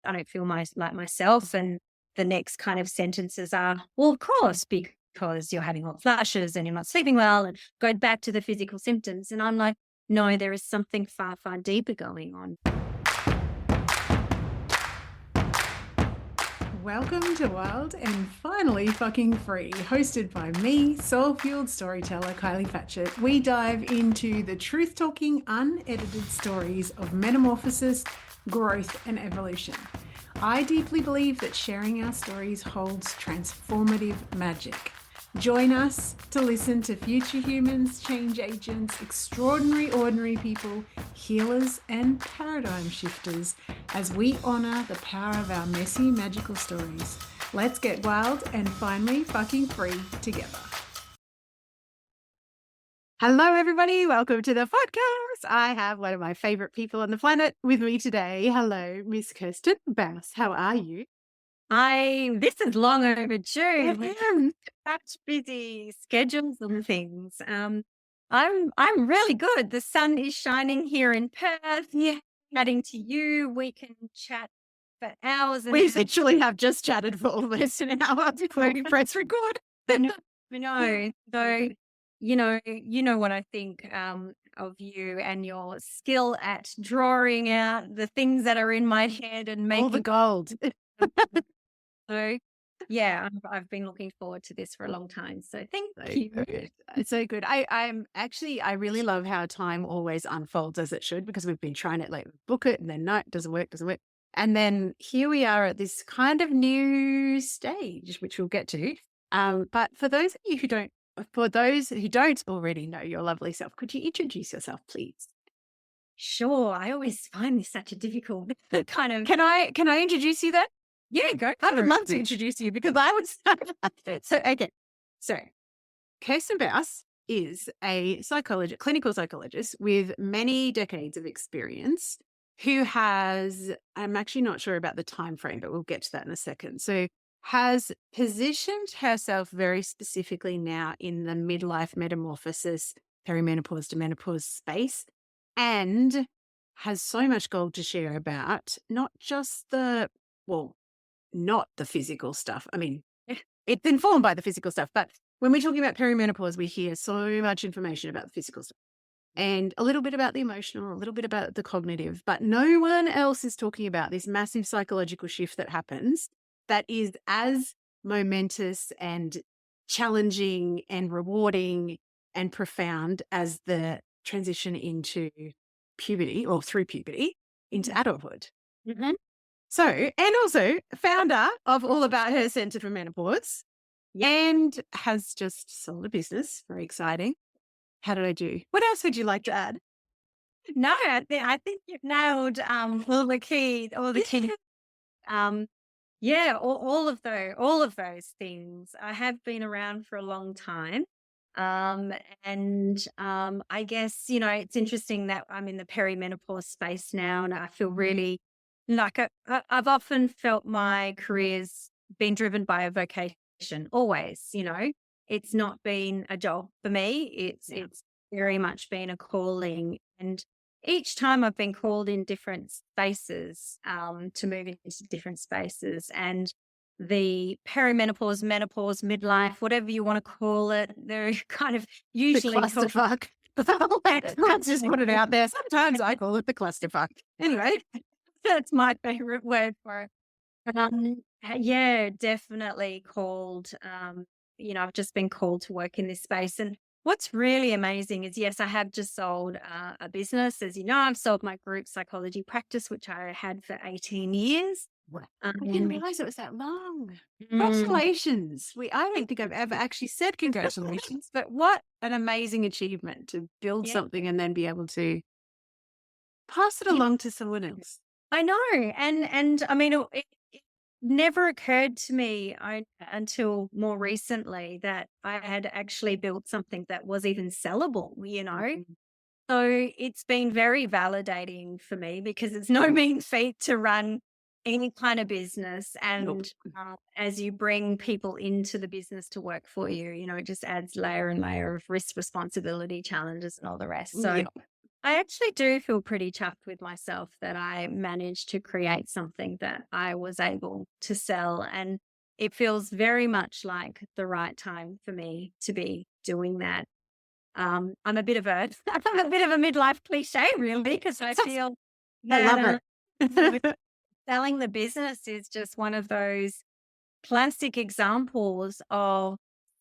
I don't feel like myself. And the next kind of sentences are, well, of course, because you're having hot flashes and you're not sleeping well, and go back to the physical symptoms. And I'm like, no, there is something far, far deeper going on. Welcome to Wild and Finally Fucking Free, hosted by me, soul-fueled storyteller Kylie Fatchett. We dive into the truth-talking, unedited stories of metamorphosis, growth, and evolution. I deeply believe that sharing our stories holds transformative magic. Join us to listen to future humans, change agents, extraordinary ordinary people, healers, and paradigm shifters as we honour the power of our messy, magical stories. Let's get wild and finally fucking free together. Hello, everybody. Welcome to the podcast. I have one of my favourite people on the planet with me today. Hello, Miss Kirstin Bouse. How are you? This is long overdue. We have such busy schedules and things. I'm really good. The sun is shining here in Perth. Yeah, chatting to you. We can chat for hours. And We literally have just chatted for almost an hour before we press record. no, though, you know what I think of you and your skill at drawing out the things that are in my head and making all the gold. So, yeah, I've been looking forward to this for a long time. So thank you. Good. It's so good. I really love how time always unfolds as it should, because we've been trying to book it and then no, it doesn't work. And then here we are at this kind of new stage, which we'll get to. But for those who don't already know your lovely self, could you introduce yourself, please? Sure. I always find this such a difficult kind of. Can I introduce you then? Yeah, go. I would love to introduce you because I was So Kirstin Bouse is a clinical psychologist with many decades of experience who has, I'm actually not sure about the time frame, but we'll get to that in a second. So has positioned herself very specifically now in the midlife metamorphosis, perimenopause to menopause space, and has so much gold to share about not the physical stuff. I mean, it's informed by the physical stuff, but when we're talking about perimenopause, we hear so much information about the physical stuff and a little bit about the emotional, a little bit about the cognitive, but no one else is talking about this massive psychological shift that happens that is as momentous and challenging and rewarding and profound as the transition into puberty or through puberty into adulthood. Mhm. So, and also founder of All About Her Centre for Menopause, and has just sold a business. Very exciting. How did I do? What else would you like to add? No, I think you've nailed all the key. Yeah, all of those things. I have been around for a long time. And I guess, it's interesting that I'm in the perimenopause space now, and I feel really like I've often felt my career's been driven by a vocation always, it's not been a job for me. It's very much been a calling. And each time I've been called in different spaces, to move into different spaces, and the perimenopause, menopause, midlife, whatever you want to call it, they're kind of usually The clusterfuck. Let's just put it out there. Sometimes I call it the clusterfuck. Anyway, that's my favorite word for it. Yeah, definitely called. I've just been called to work in this space. And what's really amazing is, yes, I have just sold a business. As you know, I've sold my group psychology practice, which I had for 18 years. I didn't realize it was that long. Mm. Congratulations. I don't think I've ever actually said congratulations, but what an amazing achievement to build something and then be able to pass it along to someone else. I know. And I mean, it never occurred to me until more recently that I had actually built something that was even sellable, So it's been very validating for me, because it's no mean feat to run any kind of business. And as you bring people into the business to work for you, it just adds layer and layer of risk, responsibility, challenges, and all the rest. So I actually do feel pretty chuffed with myself that I managed to create something that I was able to sell. And it feels very much like the right time for me to be doing that. I'm a bit of a I'm a bit of a midlife cliche, really, because I feel I that love with it. selling the business is just one of those classic examples of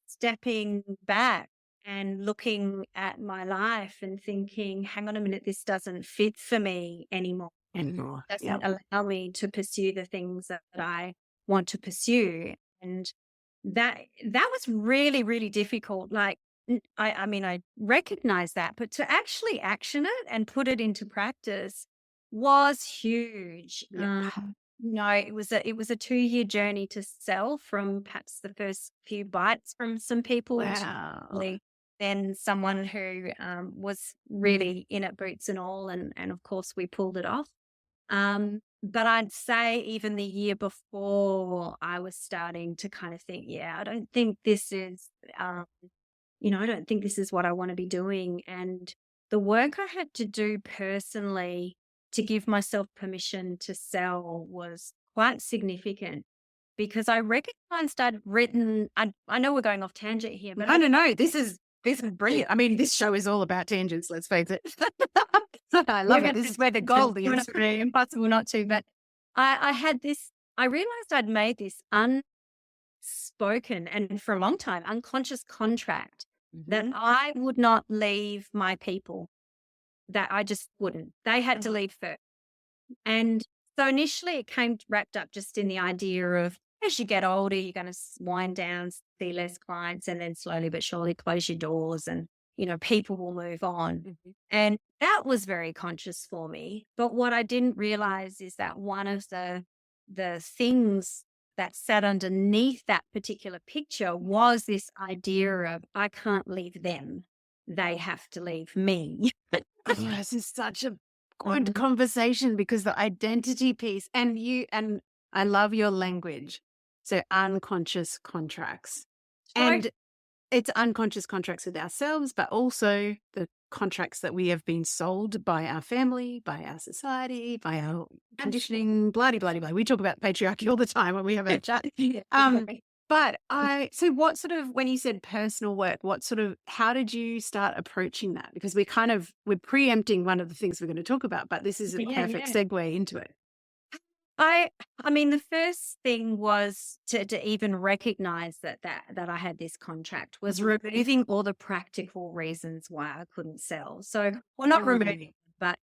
stepping back and looking at my life and thinking, hang on a minute, this doesn't fit for me anymore. Anymore. Doesn't Yep. allow me to pursue the things that I want to pursue. And that was really, really difficult. Like, I mean, I recognize that, but to actually action it and put it into practice was huge. Yep. No, it was a 2-year journey to sell, from perhaps the first few bites from some people to Wow. really then someone who was really in it, boots and all, and of course we pulled it off. But I'd say even the year before, I was starting to kind of think, yeah, I don't think this is, I don't think this is what I want to be doing. And the work I had to do personally to give myself permission to sell was quite significant, because I recognized I'd written, I know we're going off tangent here, but No, no, no. This is brilliant. I mean, this show is all about tangents, let's face it. I we're love it. going This is where the gold is. to impossible not to. But I had this, I realized I'd made this unspoken and for a long time unconscious contract that Mhm. I would not leave my people, that I just wouldn't. They had to leave first. And so initially it came wrapped up just in the idea of, as you get older, you're going to wind down, see less clients, and then slowly but surely close your doors, and, people will move on. Mhm. And that was very conscious for me. But what I didn't realize is that one of the things that sat underneath that particular picture was this idea of, I can't leave them. They have to leave me. Oh, this is such a good Mhm. conversation because the identity piece and I love your language. So unconscious contracts. Right. And it's unconscious contracts with ourselves, but also the contracts that we have been sold by our family, by our society, by our conditioning, blah, blah, blah, blah. We talk about patriarchy all the time when we have a chat. Yeah, Um, exactly. so what sort of, when you said personal work, how did you start approaching that? Because we're preempting one of the things we're going to talk about, but this is a Yeah, perfect yeah. segue into it. I I mean, the first thing was to even recognize that I had this contract, was Mhm. removing all the practical reasons why I couldn't sell. So, well, not Mm. removing, but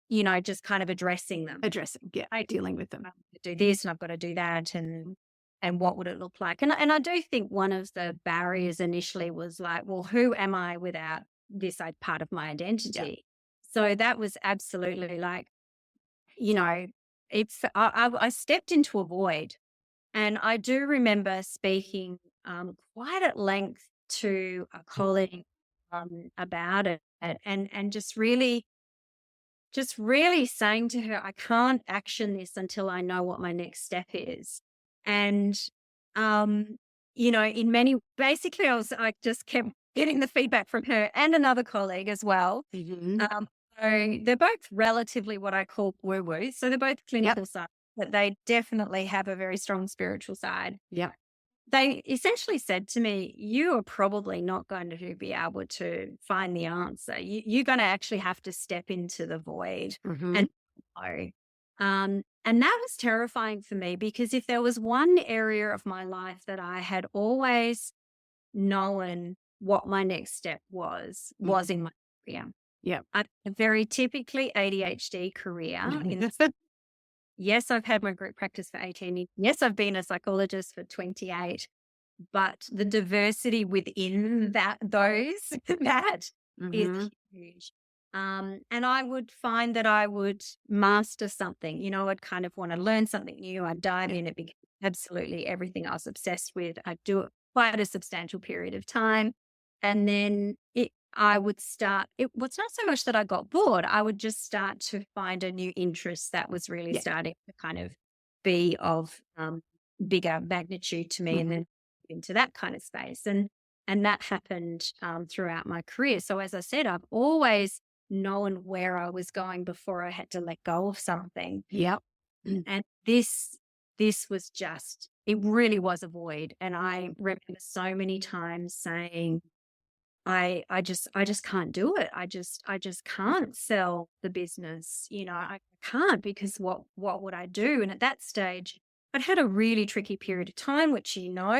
just kind of addressing them. Addressing, yeah, I dealing with them. have to do this and I've got to do that, and what would it look like? And I do think one of the barriers initially was like, well, who am I without this part of my Yeah. identity? So that was absolutely like, you know, I stepped into a void. And I do remember speaking quite at length to a colleague about it, and just really saying to her, I can't action this until I know what my next step is. And, basically, I just kept getting the feedback from her and another colleague as well. Mhm. Um, so they're both relatively what I call woo woo. So they're both Yep. clinical side, but they definitely have a very strong spiritual side. Yep. They essentially said to me, you are probably not going to be able to find the answer. You're going to actually have to step into the void Mhm. and know. And that was terrifying for me, because if there was one area of my life that I had always known what my next step was Mhm. in my career. Yep. I had a very typically ADHD career. Yes, I've had my group practice for 18 years. Yes, I've been a psychologist for 28, but the diversity within those that is Mhm. huge. And I would find that I would master something. I'd kind of want to learn something new. I'd dive Yeah. in. It became absolutely everything I was obsessed with. I'd do it quite a substantial period of time. And then I would start, it was not so much that I got bored. I would just start to find a new interest that was really Yeah. starting to kind of be of bigger magnitude to me, and Mhm. then into that kind of space. And that happened throughout my career. So as I said, I've always known where I was going before I had to let go of something. Yep. And this was just, it really was a void. And I remember so many times saying, I just can't do it. I just can't sell the business. I can't, because what would I do? And at that stage, I'd had a really tricky period of time, which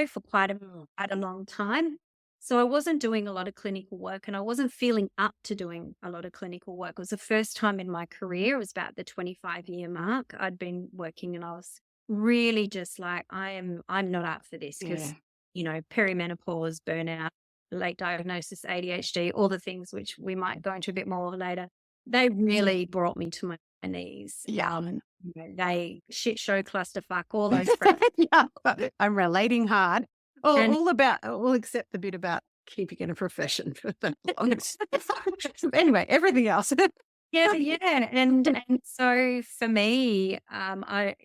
for quite a long time. So I wasn't doing a lot of clinical work, and I wasn't feeling up to doing a lot of clinical work. It was the first time in my career. It was about the 25-year mark. I'd been working, and I was really just like, I'm not up for this, because perimenopause, burnout, late diagnosis, ADHD, all the things which we might go into a bit more later, they really brought me to my knees. Yeah. They shit show, clusterfuck, all those phrases. Yeah, I'm relating hard. And- All except the bit about keeping in a profession for the longest. Anyway, everything else. Yeah. And so for me, I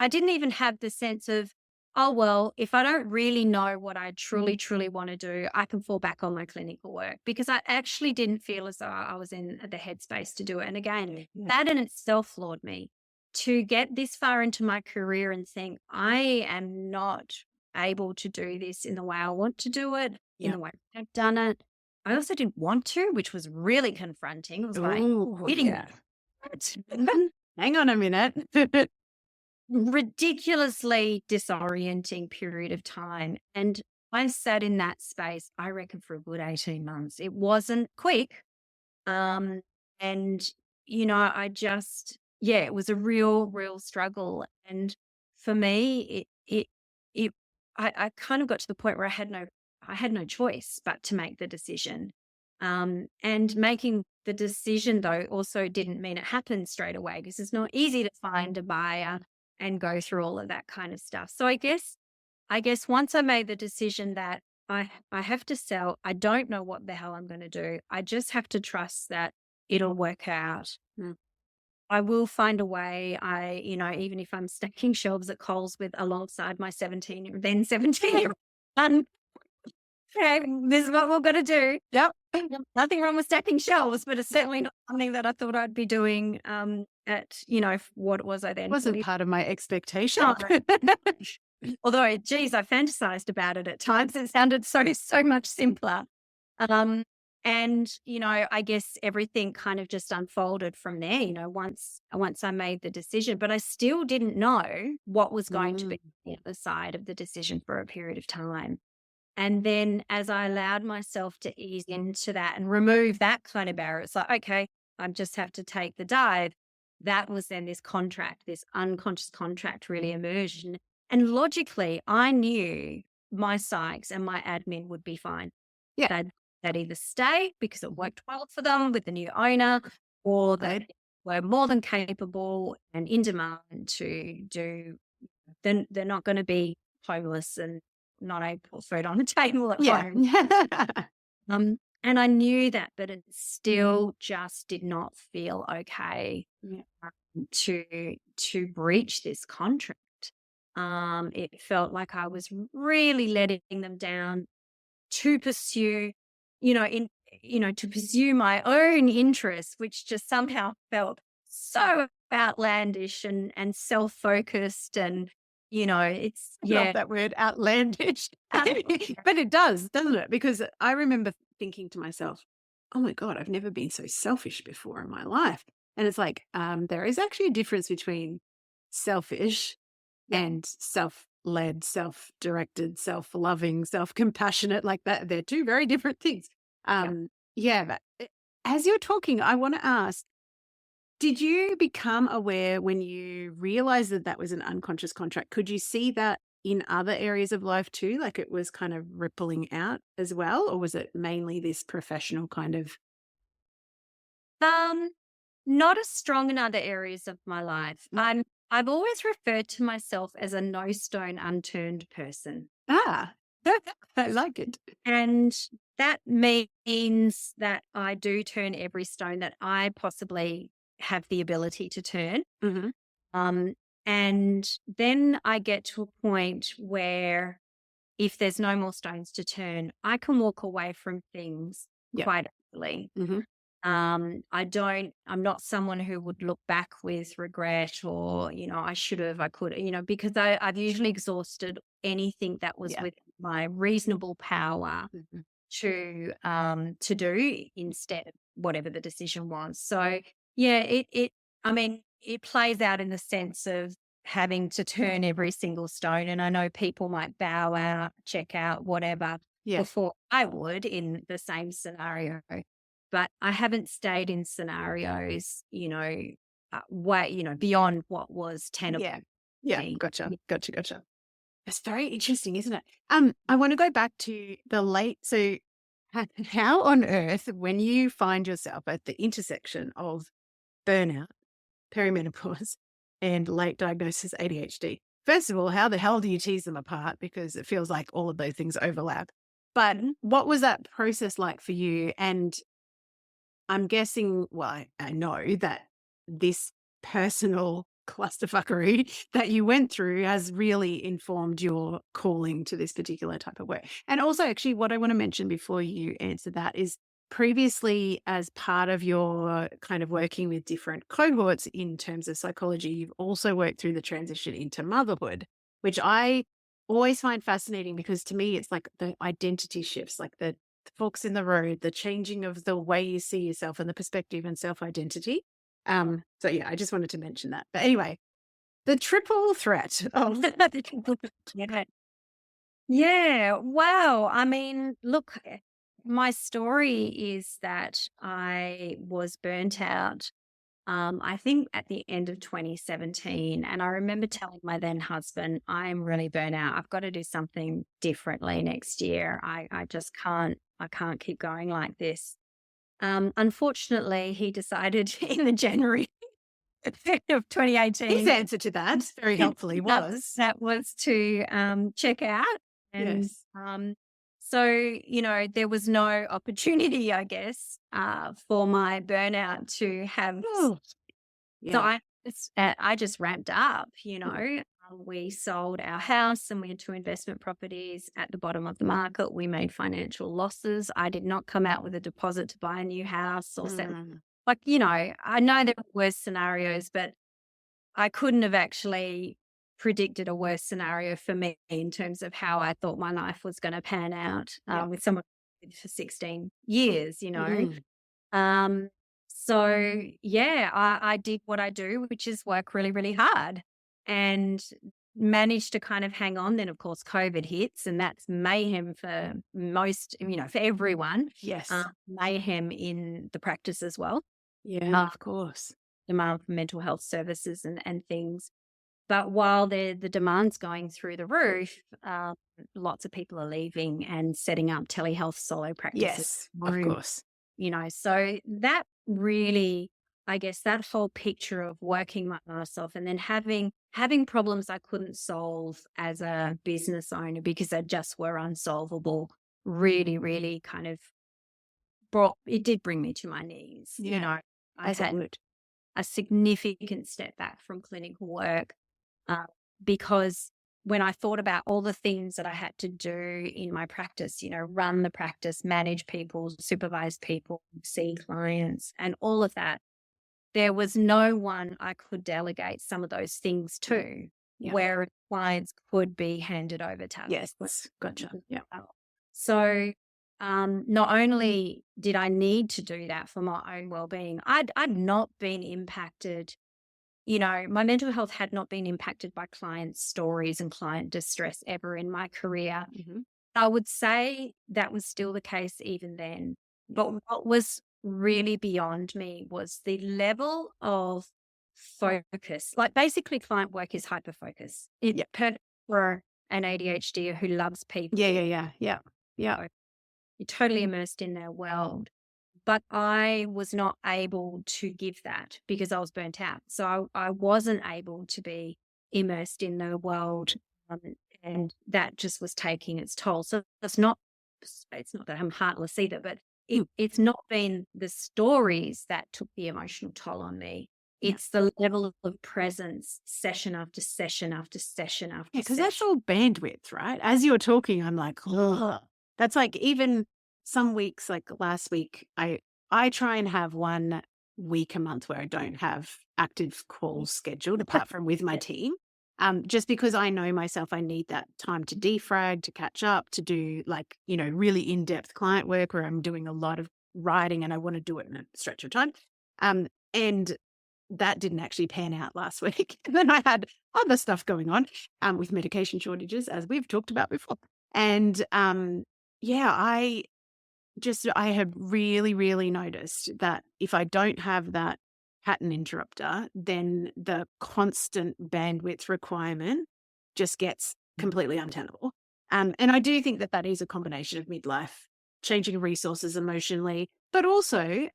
didn't even have the sense of, oh, well, if I don't really know what I truly want to do, I can fall back on my clinical work, because I actually didn't feel as though I was in the headspace to do it. And again, that in itself floored me, to get this far into my career and think, I am not able to do this in the way I want to do it, in the way I've done it. I also didn't want to, which was really confronting. It was like, Hang on a minute. ridiculously disorienting period of time. And I sat in that space, I reckon, for a good 18 months. It wasn't quick. And, I just, it was a real struggle. And for me, I kind of got to the point where I had no choice but to make the decision. And making the decision, though, also didn't mean it happened straight away, because it's not easy to find a buyer and go through all of that kind of stuff. So I guess once I made the decision that I have to sell, I don't know what the hell I'm going to do. I just have to trust that it'll work out. I will find a way. Even if I'm stacking shelves at Coles alongside my 17-year-old son, okay, this is what we're going to do. Yep. Nothing wrong with stacking shelves, but it's certainly not something that I thought I'd be doing at, what was I then? Wasn't part of my expectation. Although, geez, I fantasized about it at times. It sounded so much simpler. And, I guess everything kind of just unfolded from there, once I made the decision. But I still didn't know what was going to be the other side of the decision for a period of time. And then as I allowed myself to ease into that and remove that kind of barrier, it's like, okay, I just have to take the dive. That was then this unconscious contract really emerged. And logically, I knew my psychs and my admin would be fine. Yeah. They'd either stay because it worked well for them with the new owner, or they were more than capable and in demand to do. Then they're not going to be homeless and not able to put food on the table at home. And I knew that, but it still just did not feel okay to breach this contract. It felt like I was really letting them down to pursue, to pursue my own interests, which just somehow felt so outlandish and self-focused. And it's I love that word, outlandish. But it does, doesn't it? Because I remember thinking to myself, oh my God, I've never been so selfish before in my life. And it's like, there is actually a difference between selfish and self-led, self-directed, self-loving, self-compassionate, like that. They're two very different things. But as you're talking, I want to ask, did you become aware when you realized that that was an unconscious contract? Could you see that in other areas of life too? Like it was kind of rippling out as well? Or was it mainly this professional kind of? Not as strong in other areas of my life. I've always referred to myself as a no stone unturned person. I like it. And that means that I do turn every stone that I possibly have the ability to turn. And then I get to a point where if there's no more stones to turn, I can walk away from things quite easily. I'm not someone who would look back with regret or, I should have, I could, because I've usually exhausted anything that was Yeah. within my reasonable power Mhm. to do instead of whatever the decision was. So yeah, I mean, it plays out in the sense of having to turn every single stone. And I know people might bow out, check out, whatever, Yeah. before I would in the same scenario. But I haven't stayed in scenarios, beyond what was tenable. Yeah. Yeah. Me. Gotcha. Gotcha. Gotcha. It's very interesting, isn't it? I want to go back to the late. So, how on earth, when you find yourself at the intersection of burnout, perimenopause, and late diagnosis ADHD, first of all, how the hell do you tease them apart? Because it feels like all of those things overlap. But what was that process like for you? And I'm guessing, well, I know that this personal clusterfuckery that you went through has really informed your calling to this particular type of work. And also, actually, what I want to mention before you answer that is previously, as part of your kind of working with different cohorts in terms of psychology, you've also worked through the transition into motherhood, which I always find fascinating because to me, it's like the identity shifts, like the forks in the road, the changing of the way you see yourself and the perspective and self-identity. So yeah, I just wanted to mention that. But anyway, the triple threat of Yeah. Yeah. Wow. I mean, look, my story is that I was burnt out, I think at the end of 2017. And I remember telling my then husband, I'm really burnt out. I've got to do something differently next year. I can't keep going like this. Unfortunately, he decided in the January of his 2018 answer to that very helpfully that was that was to check out. And yes. so, there was no opportunity, I guess, for my burnout to have. Oh, So yeah. I just ramped up, Mm. We sold our house and we had two investment properties at the bottom of the market. We made financial losses. I did not come out with a deposit to buy a new house or set, Mm. like, I know there were worse scenarios, but I couldn't have actually predicted a worse scenario for me in terms of how I thought my life was going to pan out Yeah. with someone for 16 years, Mm. Um, so yeah, I did what I do, which is work really, really hard and managed to kind of hang on. Then of course COVID hits and that's mayhem for most, for everyone, Yes. mayhem in the practice as well. Yeah, Uh, of course. demand for mental health services and things. But while the demand's going through the roof, lots of people are leaving and setting up telehealth solo practices. Yes, of course. So that really, I guess that whole picture of working my ass off and then having problems I couldn't solve as a business owner because they just were unsolvable, really, really kind of it did bring me to my knees. Yeah, I as it had would. a significant step back from clinical work uh, because when I thought about all the things that I had to do in my practice, run the practice, manage people, supervise people, see clients, and all of that, there was no one I could delegate some of those things to Yeah. where clients could be handed over to others. Yes. Gotcha. Yeah. So not only did I need to do that for my own well-being, I'd not been impacted. My mental health had not been impacted by client stories and client distress ever in my career. Mhm. I would say that was still the case even then. But what was really beyond me was the level of focus. Like basically client work is hyper focus. It's Yeah. perfect for an ADHD who loves people. Yeah. Yeah. Yeah. Yeah. Yeah. You're totally immersed in their world. But I was not able to give that because I was burnt out. So I wasn't able to be immersed in their world. um, and that just was taking its toll. So it's not that I'm heartless either, but it's not been the stories that took the emotional toll on me. Yeah. It's the level of presence, session after session after session after Yeah, because session. that's all bandwidth, right? As you're talking, I'm like, ugh. That's like even some weeks, like last week, I I try and have 1 week a month where I don't have active calls scheduled apart from with my team. Just because I know myself, I need that time to defrag, to catch up, to do really in-depth client work where I'm doing a lot of writing and I want to do it in a stretch of time. And that didn't actually pan out last week. And then I had other stuff going on with medication shortages, as we've talked about before. And I have really, really noticed that if I don't have that pattern interrupter, then the constant bandwidth requirement just gets completely untenable. And I do think that is a combination of midlife, changing resources emotionally, but also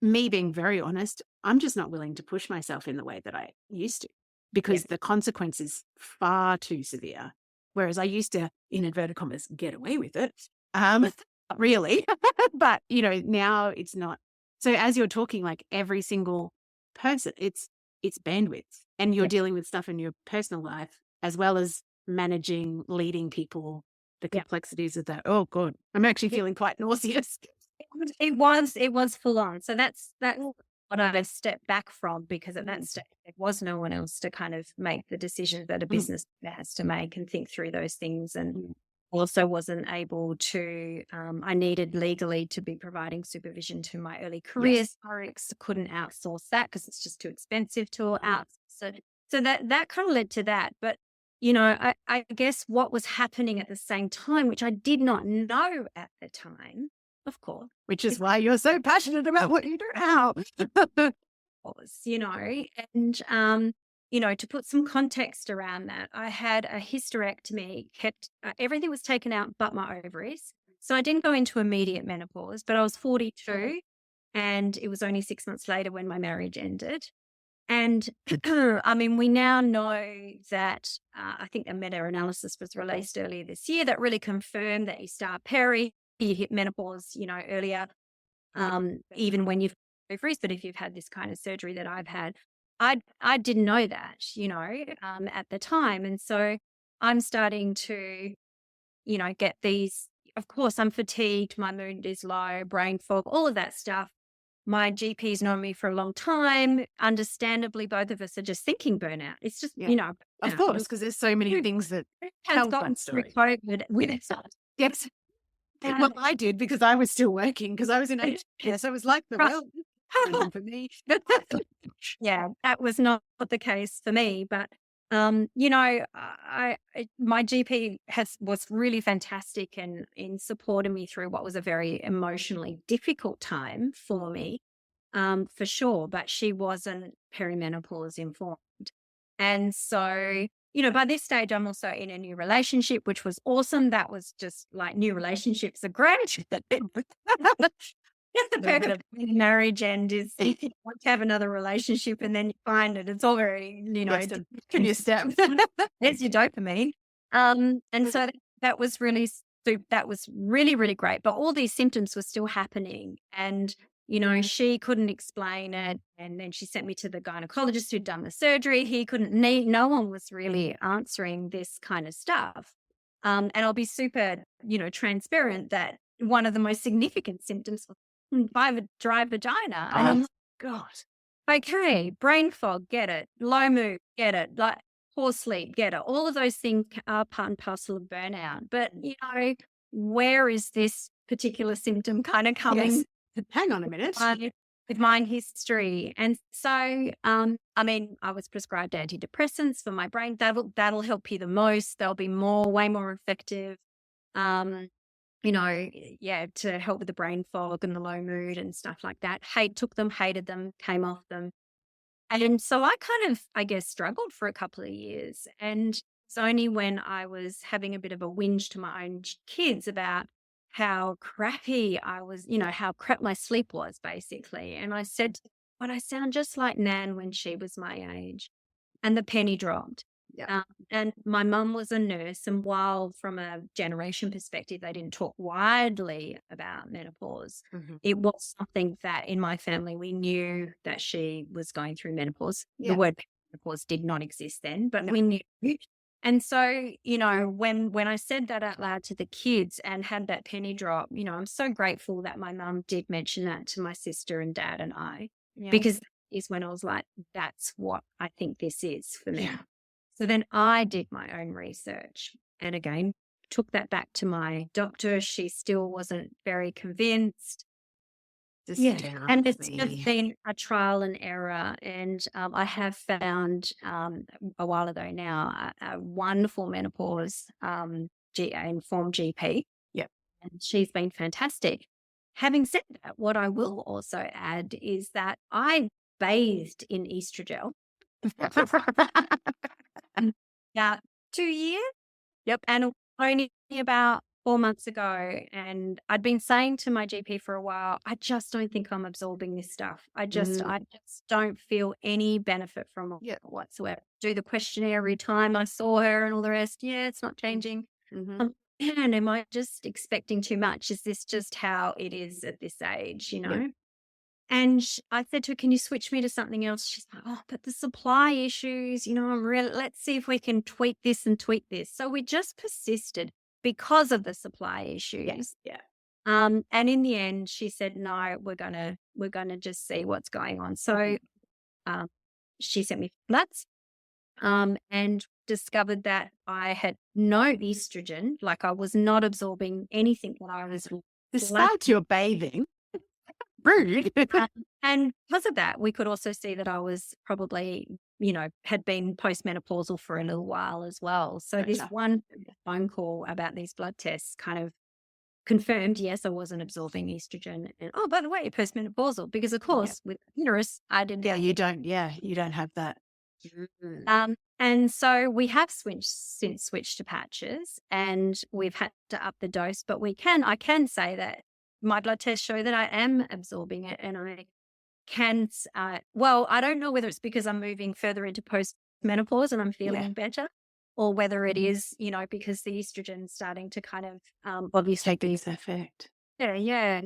me being very honest, I'm just not willing to push myself in the way that I used to because the consequence is far too severe. Whereas I used to, in inverted commas, get away with it. Not really, but now it's not. So as you're talking, like every single person, it's bandwidth, and you're dealing with stuff in your personal life as well as managing, leading people, the complexities of that. Oh God, I'm actually feeling quite nauseous. It was full on. So that's what I've stepped back from, because at that stage there was no one else to kind of make the decisions that a business has to make and think through those things. And also wasn't able to, I needed legally to be providing supervision to my early career. Yes. Couldn't outsource that because it's just too expensive to outsource. So that kind of led to that. But, I guess what was happening at the same time, which I did not know at the time, of course. Which is why you're so passionate about what you do now. And, to put some context around that, I had a hysterectomy, everything was taken out but my ovaries. So I didn't go into immediate menopause, but I was 42 and it was only 6 months later when my marriage ended. And we now know that I think a meta-analysis was released earlier this year that really confirmed that you start you hit menopause, earlier, even when you've ovaries. But if you've had this kind of surgery that I've had, I didn't know that, at the time. And so I'm starting to, get these, of course, I'm fatigued, my mood is low, brain fog, all of that stuff. My GP's known me for a long time. Understandably, both of us are just thinking burnout. It's just, of course, because there's so many things that has gotten through COVID with it. Yes. Well, I did because I was still working because I was in ADHD. So it was like the world for me. Yeah, that was not the case for me. But, my GP was really fantastic in supporting me through what was a very emotionally difficult time for me, for sure. But she wasn't perimenopause informed. And so, by this stage, I'm also in a new relationship, which was awesome. That was just like, new relationships are great. Just the perk of marriage is you want to have another relationship and then you find it. It's all very, can you step? There's your dopamine. And so that was really, really, really great. But all these symptoms were still happening. And, she couldn't explain it. And then she sent me to the gynecologist who'd done the surgery. He couldn't, no one was really answering this kind of stuff. And I'll be super, transparent that one of the most significant symptoms was dry vagina. And I'm like, God. Okay, brain fog, get it. Low mood, get it. Like poor sleep, get it. All of those things are part and parcel of burnout. But, where is this particular symptom kind of coming? Yes. Hang on a minute. With my history. And so, I was prescribed antidepressants for my brain. That'll help you the most. They'll be way more effective. To help with the brain fog and the low mood and stuff like that. Took them, hated them, came off them. And so I kind of, I guess, struggled for a couple of years. And it's only when I was having a bit of a whinge to my own kids about how crappy I was, how crap my sleep was, basically. And I said, but I sound just like Nan when she was my age. And the penny dropped. Yeah. And my mum was a nurse, and while from a generation perspective, they didn't talk widely about menopause, it was something that in my family, we knew that she was going through menopause. Yeah. The word menopause did not exist then, but we knew. And so, when I said that out loud to the kids and had that penny drop, I'm so grateful that my mum did mention that to my sister and dad and I, Yeah. because that is when I was like, that's what I think this is for me. Yeah. So then I did my own research and again took that back to my doctor. She still wasn't very convinced. Just Yeah. down And it's just me. been a trial and error. And I have found a while ago now a wonderful menopause informed GP, Yep. and she's been fantastic. Having said that, what I will also add is that I bathed in estrogel about 2 years. Yep. And it was only about 4 months ago, and I'd been saying to my GP for a while, "I just don't think I'm absorbing this stuff. Mm. I just don't feel any benefit from it Yep. whatsoever." Do the questionnaire every time I saw her and all the rest. Yeah, it's not changing. Mm-hmm. Man, am I just expecting too much? Is this just how it is at this age, Yep. And I said to her, "Can you switch me to something else?" She's like, "Oh, but the supply issues, I'm really, let's see if we can tweak this and tweak this." So we just persisted because of the supply issues. Yeah. And in the end, she said, "No, we're gonna just see what's going on." So um, she sent me nuts and discovered that I had no estrogen, like I was not absorbing anything that I was Besides your bathing. Rude. Um, and because of that, we could also see that I was probably, had been postmenopausal for a little while as well. So this Gotcha. one phone call about these blood tests kind of confirmed, yes, I wasn't absorbing estrogen. And oh, by the way, you're postmenopausal, because of Yeah. course with uterus, I didn't. Yeah, you don't. Yeah, you don't have that. And so we have since switched to patches, and we've had to up the dose, but I can say that my blood tests show that I am absorbing it, and I can, well, I don't know whether it's because I'm moving further into post-menopause and I'm Yeah. feeling better, or whether it is, because the estrogen's starting to kind of obviously Take these effect. yeah, yeah.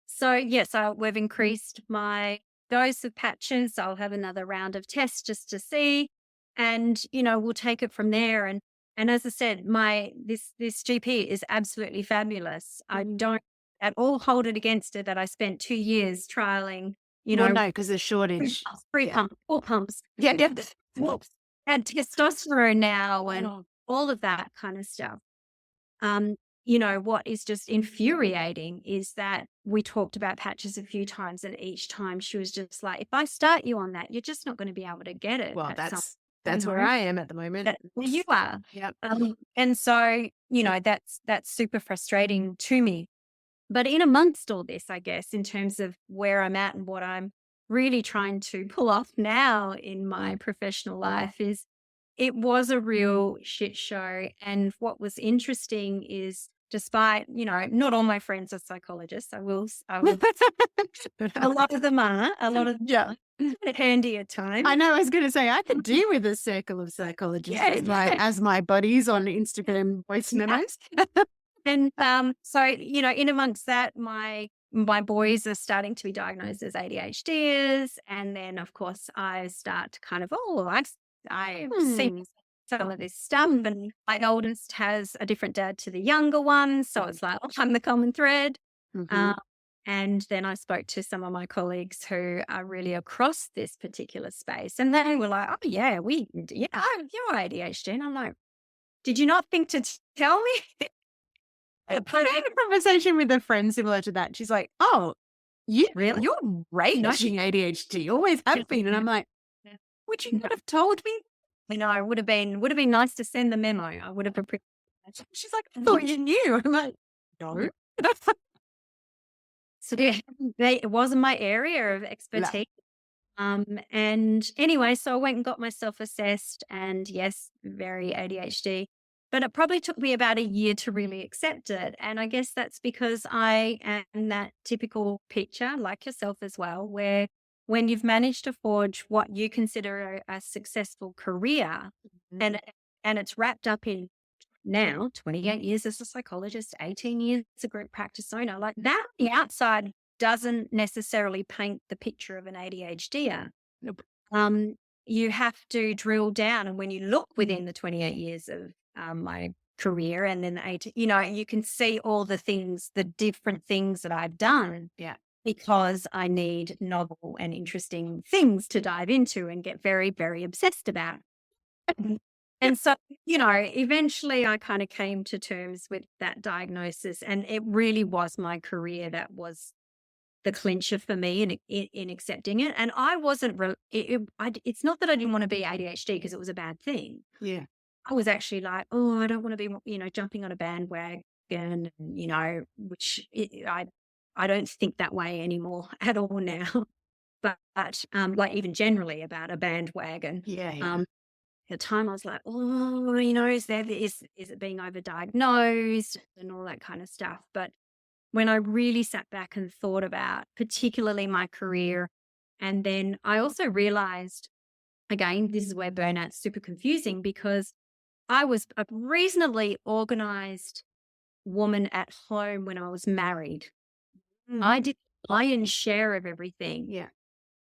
So yes, we've increased my dose of patches. I'll have another round of tests just to see, and we'll take it from there. And as I said, this GP is absolutely fabulous. I don't at all hold it against her that I spent 2 years trialing. Well, no, because there's shortage. Three Yeah. pumps, 4 pumps. Yeah. Yeah. Whoops. And testosterone now and Oh, all of that kind of stuff. What is just infuriating is that we talked about patches a few times, and each time she was just like, "If I start you on that, you're just not going to be able to get it." well, at some that's where point." I am at the moment. Where you are. Yep. And so, that's super frustrating to me. But in amongst all this, I guess, in terms of where I'm at and what I'm really trying to pull off now in my professional life is it was a real shit show. And what was interesting is despite, not all my friends are psychologists, I will a lot of them are, a lot of them Yeah. are handy at times. I know. I was going to say I could do with a circle of psychologists as my buddies on Instagram voice memos. And so, in amongst that, my boys are starting to be diagnosed as ADHDers. And then, of course, I start to kind of, I've seen some of this stuff. And my oldest has a different dad to the younger one. So it's like, I'm the common thread. Mhm. And then I spoke to some of my colleagues who are really across this particular space. And they were like, "Oh, yeah, you're ADHD." And I'm like, "Did you not think to tell me?" I had a conversation with a friend similar to that. She's like, "Oh, Really? you're raging ADHD. You always have been." And I'm like, Yeah. "Would you not have told me?" It would have been nice to send the memo. I would have appreciated that. She's like, "I thought you knew." I'm like, "No." So yeah, it wasn't my area of No. expertise. And anyway, so I went and got myself assessed, and yes, very ADHD. But it probably took me about a year to really accept it. And I guess that's because I am that typical picture, like yourself as well, where when you've managed to forge what you consider a successful career, Mhm. and it's wrapped up in now 28 years as a psychologist, 18 years as a group practice owner, like that on the outside doesn't necessarily paint the picture of an ADHDer. Nope. you have to drill down. And when you look within the 28 years of my career and then the 18, you can see all the things, the different things that I've done Yeah. because I need novel and interesting things to dive into and get very, very obsessed about. Mhm. And so, eventually I kind of came to terms with that diagnosis, and it really was my career that was the clincher for me in accepting it. And I wasn't, it's not that I didn't want to be ADHD because it was a bad thing. Yeah. I was actually like, oh, I don't want to be, jumping on a bandwagon, and, which I don't think that way anymore at all now. But like even generally about a bandwagon. Yeah. Yeah. At the time I was like, oh, is it being overdiagnosed and all that kind of stuff. But when I really sat back and thought about particularly my career, and then I also realized, again, this is where burnout's super confusing because I was a reasonably organized woman at home when I was married. I Mhm. did the lion's share of everything. Yeah.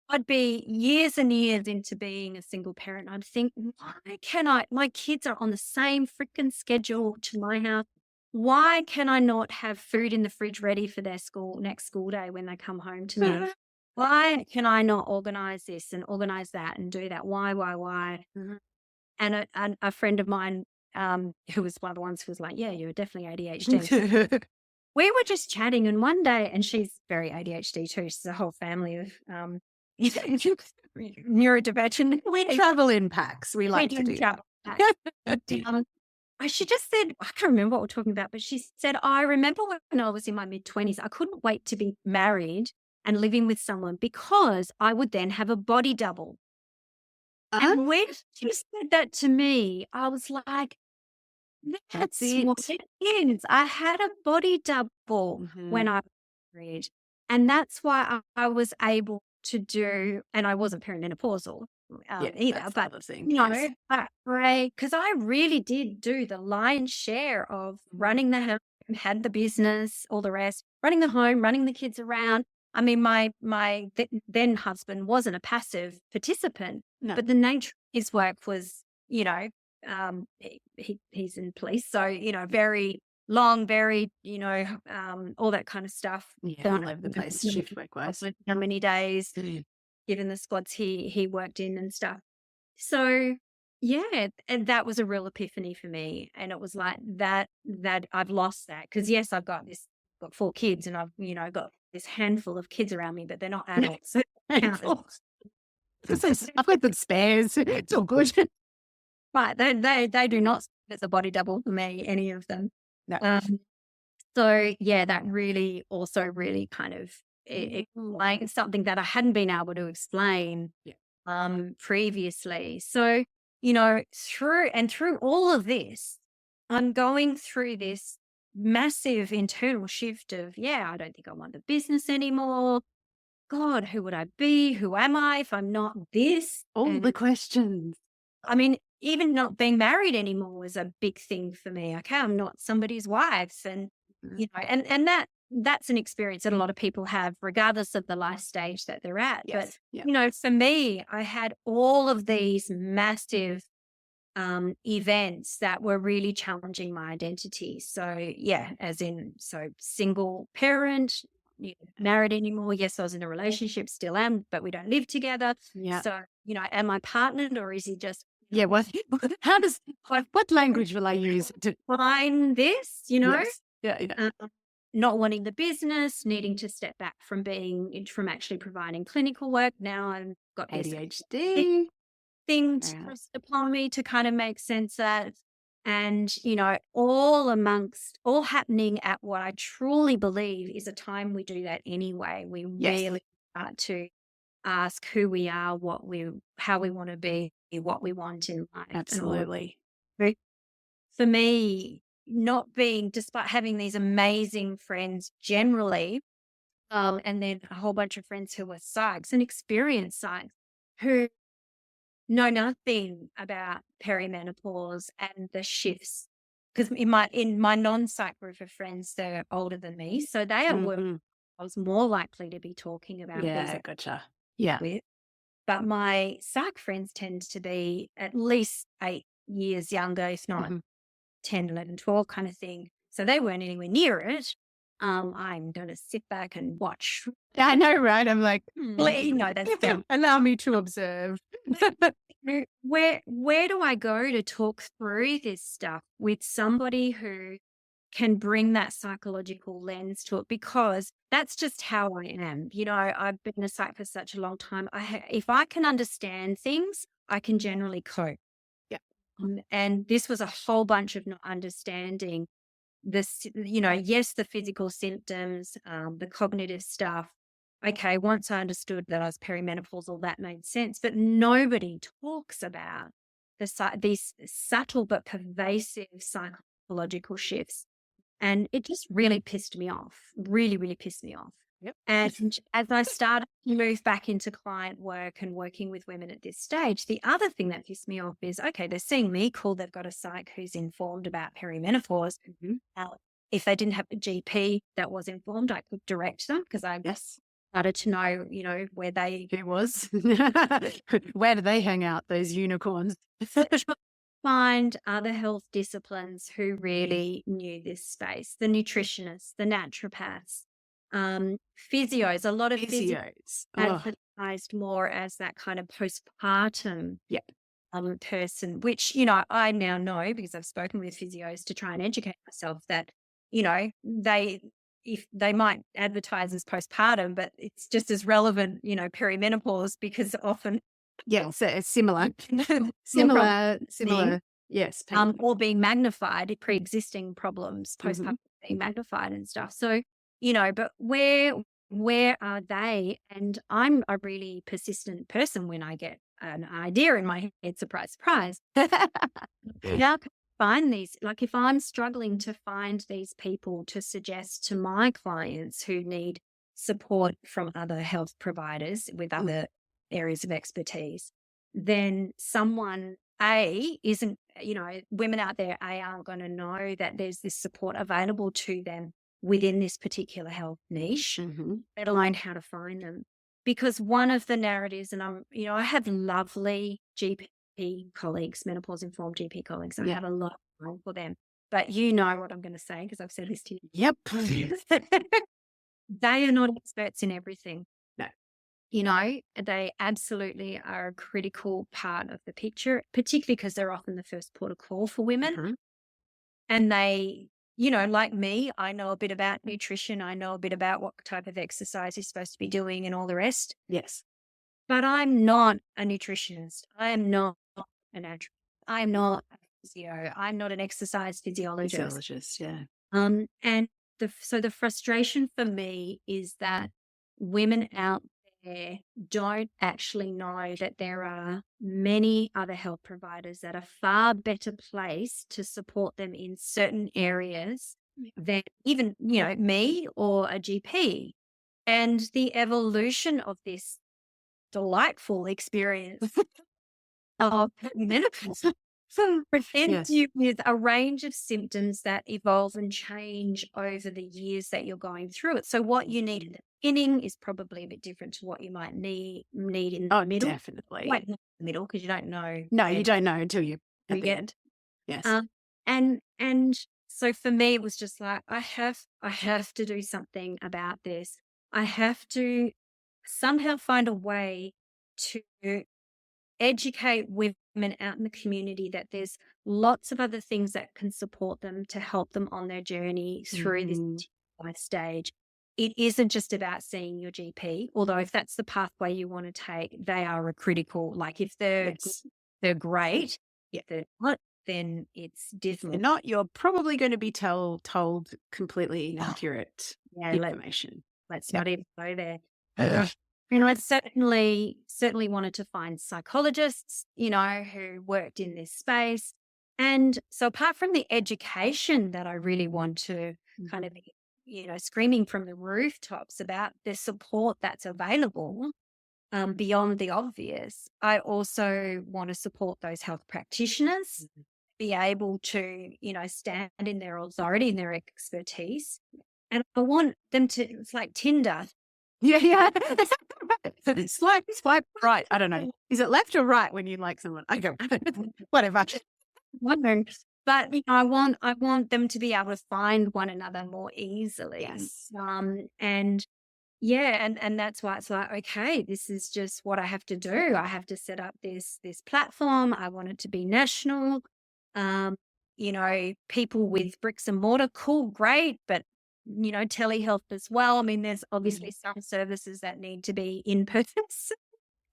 I'd be years and years into being a single parent. I'd think, why can my kids are on the same freaking schedule to my house. Why can I not have food in the fridge ready for their next school day when they come home to me? Why can I not organize this and organize that and do that? Why? Mhm. And a friend of mine, who was one of the ones who was like, yeah, you're definitely ADHD. We were just chatting, and one day, and she's very ADHD too. She's a whole family of neurodivergent. We travel in packs. We We like to do do travel. that. She just said, I can't remember what we're talking about, but she said, I remember when I was in my mid-20s, I couldn't wait to be married and living with someone because I would then have a body double. Uh-huh. And when she said that to me, I was like, That's that's what it. it is. I had a body double when Mhm. I was married. And that's why I was able to do, and I wasn't perimenopausal Yeah, either, that's the but, other thing. Yes. because I really did do the lion's share of running the home, had the business, all the rest, running the home, running the kids around. I mean, my then husband wasn't a passive participant, No. but the nature of his work was, he's in police, so very long, very all that kind of stuff. Yeah, Done all over the place, shift work wise. how many days, Mm. given the squads he worked in and stuff. So yeah, and that was a real epiphany for me, and it was like that I've lost that because yes, got 4 kids, and I've got this handful of kids around me, but they're not adults. So it counts as I've got the spares. It's all good. right. They do not. It's a body double for me, any of them. No. Um, so yeah, that really also really kind of explains something that I hadn't been able to explain Yeah. previously. So through all of this, I'm going through this massive internal shift of I don't think I want the business anymore. God, who would I be? Who am I if I'm not this? All the And questions. I mean, even not being married anymore was a big thing for me. Okay, I'm not somebody's wife, and Mhm. and that's an experience that a lot of people have, regardless of the life stage that they're at. But Yes. Yeah. for me, I had all of these massive events that were really challenging my identity. So as in, so single parent. Married anymore. Yes, I was in a relationship, still am, but we don't live together. Yeah. So, am I partnered, or is he just Yeah. What? How does? What language will I use to? find this, Yes. Yeah. Yeah. not wanting the business, needing to step back from from actually providing clinical work. Now I've got this ADHD. thing Yeah. pressed upon me to kind of make sense of. And, all happening at what I truly believe is a time we do that anyway. We Yes. really start to ask who we are, how we want to be, what we want in life. Absolutely. And for me, despite having these amazing friends generally, and then a whole bunch of friends who are psychs and experienced psychs who know nothing about perimenopause and the shifts. Because in my non-psych group of friends, they're older than me, so they are Mhm. I was more likely to be talking about these Yeah. Gotcha. Yeah. with. But my psych friends tend to be at least 8 years younger, if not Mhm. 10, 11, 12 kind of thing. So they weren't anywhere near it. I'm going to sit back and watch. Yeah, I know, right? I'm like, No, that's dumb. allow me to observe. Where do I go to talk through this stuff with somebody who can bring that psychological lens to it? Because that's just how I am. I've been a psych for such a long time. If I can understand things, I can generally cope. Yeah. And this was a whole bunch of not understanding this, yes, the physical symptoms, the cognitive stuff. Okay, once I understood that I was perimenopausal, that made sense. But nobody talks about these subtle but pervasive psychological shifts. And it just really pissed me off, really, really pissed me off. Yep. And as I started to move back into client work and working with women at this stage, the other thing that pissed me off is, okay, they're seeing me, cool, they've got a psych who's informed about perimenopause. Mhm. If they didn't have a GP that was informed, I could direct them because I Yes. started to know, where they Who was? Where do they hang out, those unicorns? find other health disciplines who really knew this space, the nutritionists, the naturopaths, physios. A lot of physios Physios. Oh, advertised more as that kind of postpartum yeah. person, which, I now know because I've spoken with physios to try and educate myself that, if they might advertise as postpartum, but it's just as relevant, perimenopause, because often Yeah, so it's similar. more problem Similar. Yes. Pain. or being magnified, pre-existing problems, postpartum Mhm. being magnified and stuff. So, but where are they? And I'm a really persistent person when I get an idea in my head, surprise, surprise. How can I find these? Like if I'm struggling to find these people to suggest to my clients who need support from other health providers with other areas of expertise, then someone isn't, women out there aren't going to know that there's this support available to them within this particular health niche, Mhm. let alone how to find them. Because one of the narratives, and I have lovely GP colleagues, menopause informed GP colleagues. I Yeah. have a lot of time for them. But you know what I'm going to say because I've said this to you. Yep. They are not experts in everything. No. They absolutely are a critical part of the picture, particularly because they're often the first port of call for women. Mhm. And they, like me, I know a bit about nutrition. I know a bit about what type of exercise you're supposed to be doing and all the rest. Yes. But I'm not a nutritionist. I am not a natural. I am not a physio. I'm not an exercise physiologist. Physiologist, yeah. And so the frustration for me is that women out there don't actually know that there are many other health providers that are far better placed to support them in certain areas than even, me or a GP. And the evolution of this delightful experience of menopause presents Yes. you with a range of symptoms that evolve and change over the years that you're going through it. So what you need in the beginning is probably a bit different to what you might need in Oh, the middle. definitely. Wait, not the middle, because you don't know No, where you don't know until you're you at the get. end. Yes. And so for me, it was just like I have to do something about this. I have to somehow find a way to educate women out in the community that there's lots of other things that can support them to help them on their journey through this Mhm. life stage. It isn't just about seeing your GP, although if that's the pathway you want to take, they are a critical, like if Yes. they're great, Yeah. if they're not, then it's If different. not, you're probably going to be told completely inaccurate Yeah, information. let's Yeah. not even go there. Yeah. I certainly wanted to find psychologists, who worked in this space. And so apart from the education that I really want to kind of be, screaming from the rooftops about the support that's available beyond the obvious, I also want to support those health practitioners, be able to, stand in their authority and their expertise. And I want them to, it's like Tinder. Yeah, yeah. Swipe right. I don't know. Is it left or right when you like someone? I go, whatever. Wondering. But I want them to be able to find one another more easily. Yes. And yeah, and that's why it's like, okay, this is just what I have to do. I have to set up this platform. I want it to be national. Um, people with bricks and mortar, cool, great, but telehealth as well. I mean, there's obviously some services that need to be in person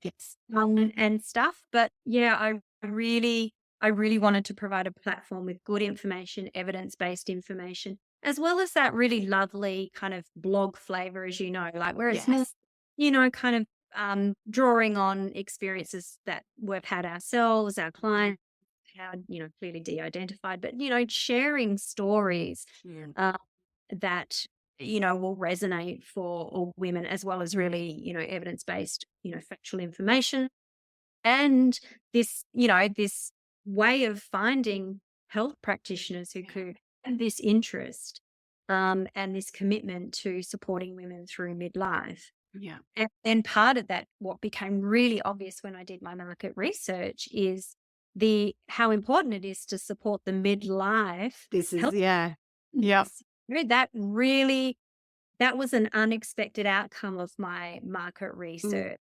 Yes. and stuff. But yeah, I really wanted to provide a platform with good information, evidence-based information, as well as that really lovely kind of blog flavor, as like where it's more, Yes. kind of drawing on experiences that we've had ourselves, our clients had, clearly de-identified, but sharing stories Yeah. that will resonate for all women, as well as really evidence-based factual information. And this way of finding health practitioners who could have this interest, and this commitment to supporting women through midlife. Yeah. And then part of that, what became really obvious when I did my market research, is the how important it is to support the midlife This is, health. yeah. Yep. That was an unexpected outcome of my market Mm. research.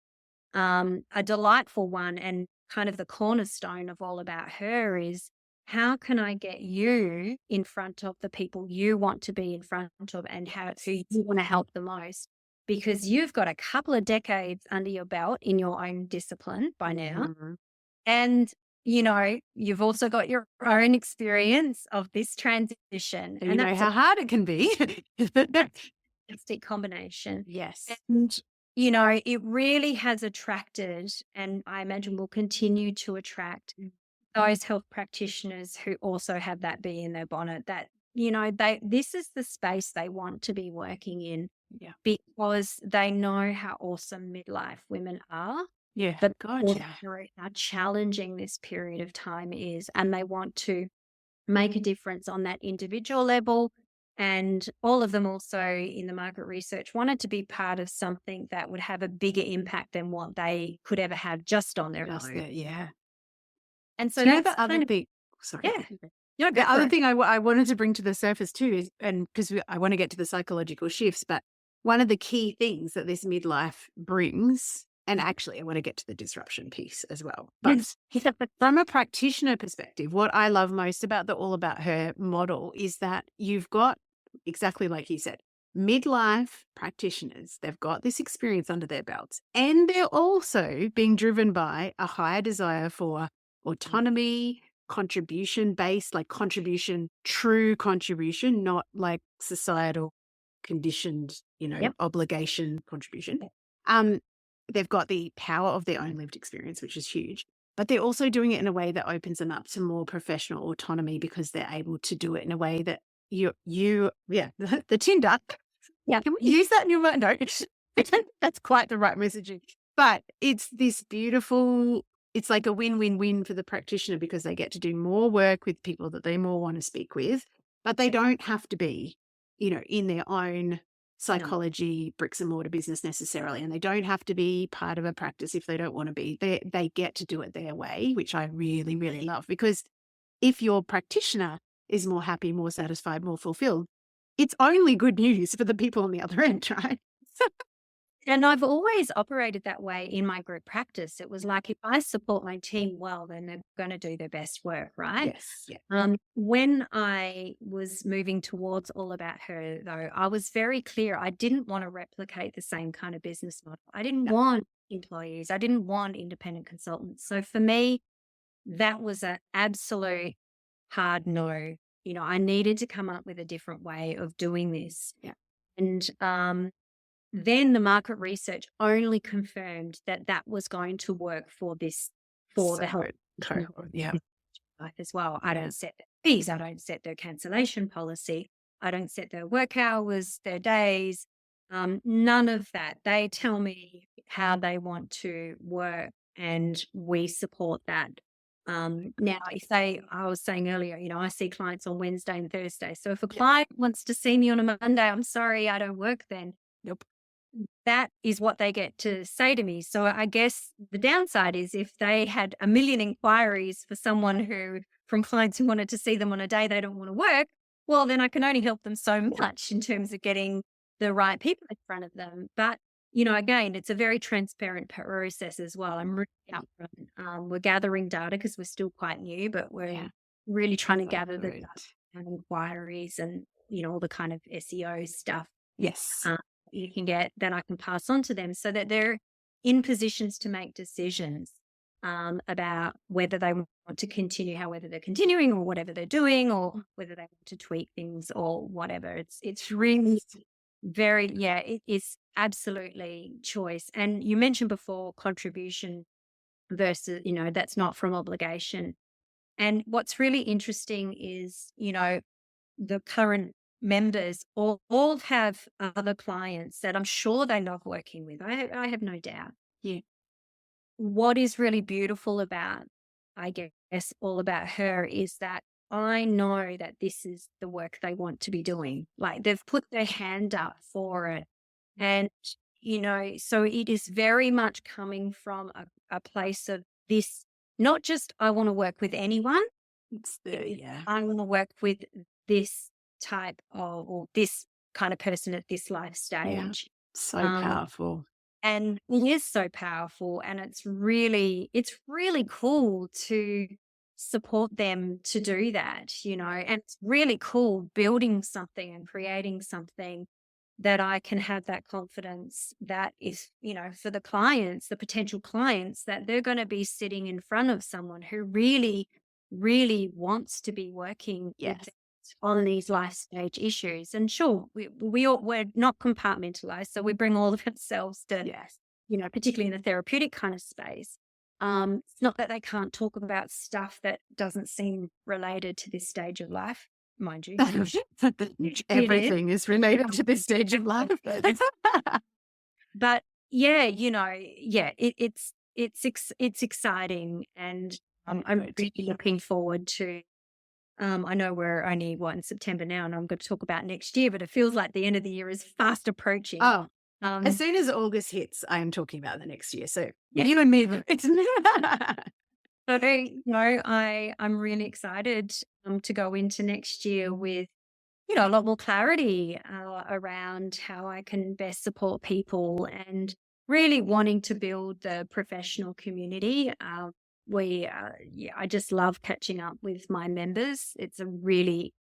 A delightful one, and kind of the cornerstone of All About Her is, how can I get you in front of the people you want to be in front of, and who you want to help the most? Because you've got a couple of decades under your belt in your own discipline by now. Mhm. And, you've also got your own experience of this transition. And you And know that's a how hard it can be. fantastic combination. Yes. And, it really has attracted, and I imagine will continue to attract, those health practitioners who also have that bee in their bonnet, that, this is the space they want to be working in, Yeah. because they know how awesome midlife women are, Yeah. but also Gotcha. how challenging this period of time is. And they want to make a difference on that individual level. And all of them also in the market research wanted to be part of something that would have a bigger impact than what they could ever have just on their Just own. that, yeah. And so Do you know that's the other kind of, thing? Sorry. yeah, go The for other it. thing I wanted to bring to the surface too is, and because I want to get to the psychological shifts, but one of the key things that this midlife brings, and actually I want to get to the disruption piece as well. But Yes. from a practitioner perspective, what I love most about the All About Her model is that you've got, exactly like you said, midlife practitioners. They've got this experience under their belts, and they're also being driven by a higher desire for autonomy, contribution based, like contribution, true contribution, not like societal conditioned, Yep. obligation contribution. Um, they've got the power of their own lived experience, which is huge, but they're also doing it in a way that opens them up to more professional autonomy, because they're able to do it in a way that yeah, the Tinder. Yeah. Can we use that in your mind? No, that's quite the right messaging. But it's this beautiful, it's like a win-win-win for the practitioner, because they get to do more work with people that they more want to speak with, but they don't have to be, in their own psychology, bricks and mortar business necessarily. And they don't have to be part of a practice if they don't want to be. They get to do it their way, which I really, really love, because if your practitioner is more happy, more satisfied, more fulfilled, it's only good news for the people on the other end, right? And I've always operated that way in my group practice. It was like, if I support my team well, then they're going to do their best work, right? Yes. Yeah. When I was moving towards All About Her, though, I was very clear. I didn't want to replicate the same kind of business model. I didn't No. want employees. I didn't want independent consultants. So for me, that was an absolute hard no. I needed to come up with a different way of doing this. Yeah. And then the market research only confirmed that that was going to work for So the health cohort. Yeah. life as well. I don't set their fees. I don't set their cancellation policy. I don't set their work hours, their days, none of that. They tell me how they want to work, and we support that. Now, I was saying earlier, I see clients on Wednesday and Thursday. So if a client wants to see me on a Monday, I'm sorry, I don't work then. Nope. that is what they get to say to me. So I guess the downside is if they had a million inquiries for someone who, from clients who wanted to see them on a day they don't want to work, well, then I can only help them so much in terms of getting the right people in front of them. But, again, it's a very transparent process as well. I'm really upfront. We're gathering data because we're still quite new, but we're Yeah. really trying to So gather the good. data and inquiries and, all the kind of SEO stuff Yes. uh, you can get that I can pass on to them so that they're in positions to make decisions about whether they want to continue, whether they're continuing or whatever they're doing, or whether they want to tweak things or whatever. It's really very, yeah, it is absolutely choice. And you mentioned before contribution versus, that's not from obligation. And what's really interesting is, the current members all have other clients that I'm sure they love working with. I have no doubt. Yeah. What is really beautiful about, I guess, all about her is that I know that this is the work they want to be doing. Like they've put their hand up for it. And, so it is very much coming from a place of this, not just I want to work with anyone, It's the, yeah. I want to work with this type of or this kind of person at this life Yeah. stage. So Um, powerful. and it is so powerful and it's really cool to support them to do that, and it's really cool building something and creating something that I can have that confidence that is, for the clients, the potential clients, that they're going to be sitting in front of someone who really, really wants to be working with Yes. them on these life stage issues. And sure, we're not compartmentalized, so we bring all of ourselves to, Yes. particularly in the therapeutic kind of space. It's not that they can't talk about stuff that doesn't seem related to this stage of life, mind you. Everything is related to this stage of life. But yeah, yeah, it's exciting, and I'm Good. really looking forward to. I know we're only in September now, and I'm going to talk about next year, but it feels like the end of the year is fast approaching. Oh, as Um, soon as August hits, I am talking about the next year. So Yeah. you and me, it's so I'm really excited to go into next year with a lot more clarity around how I can best support people and really wanting to build the professional community. I just love catching up with my members. It's a really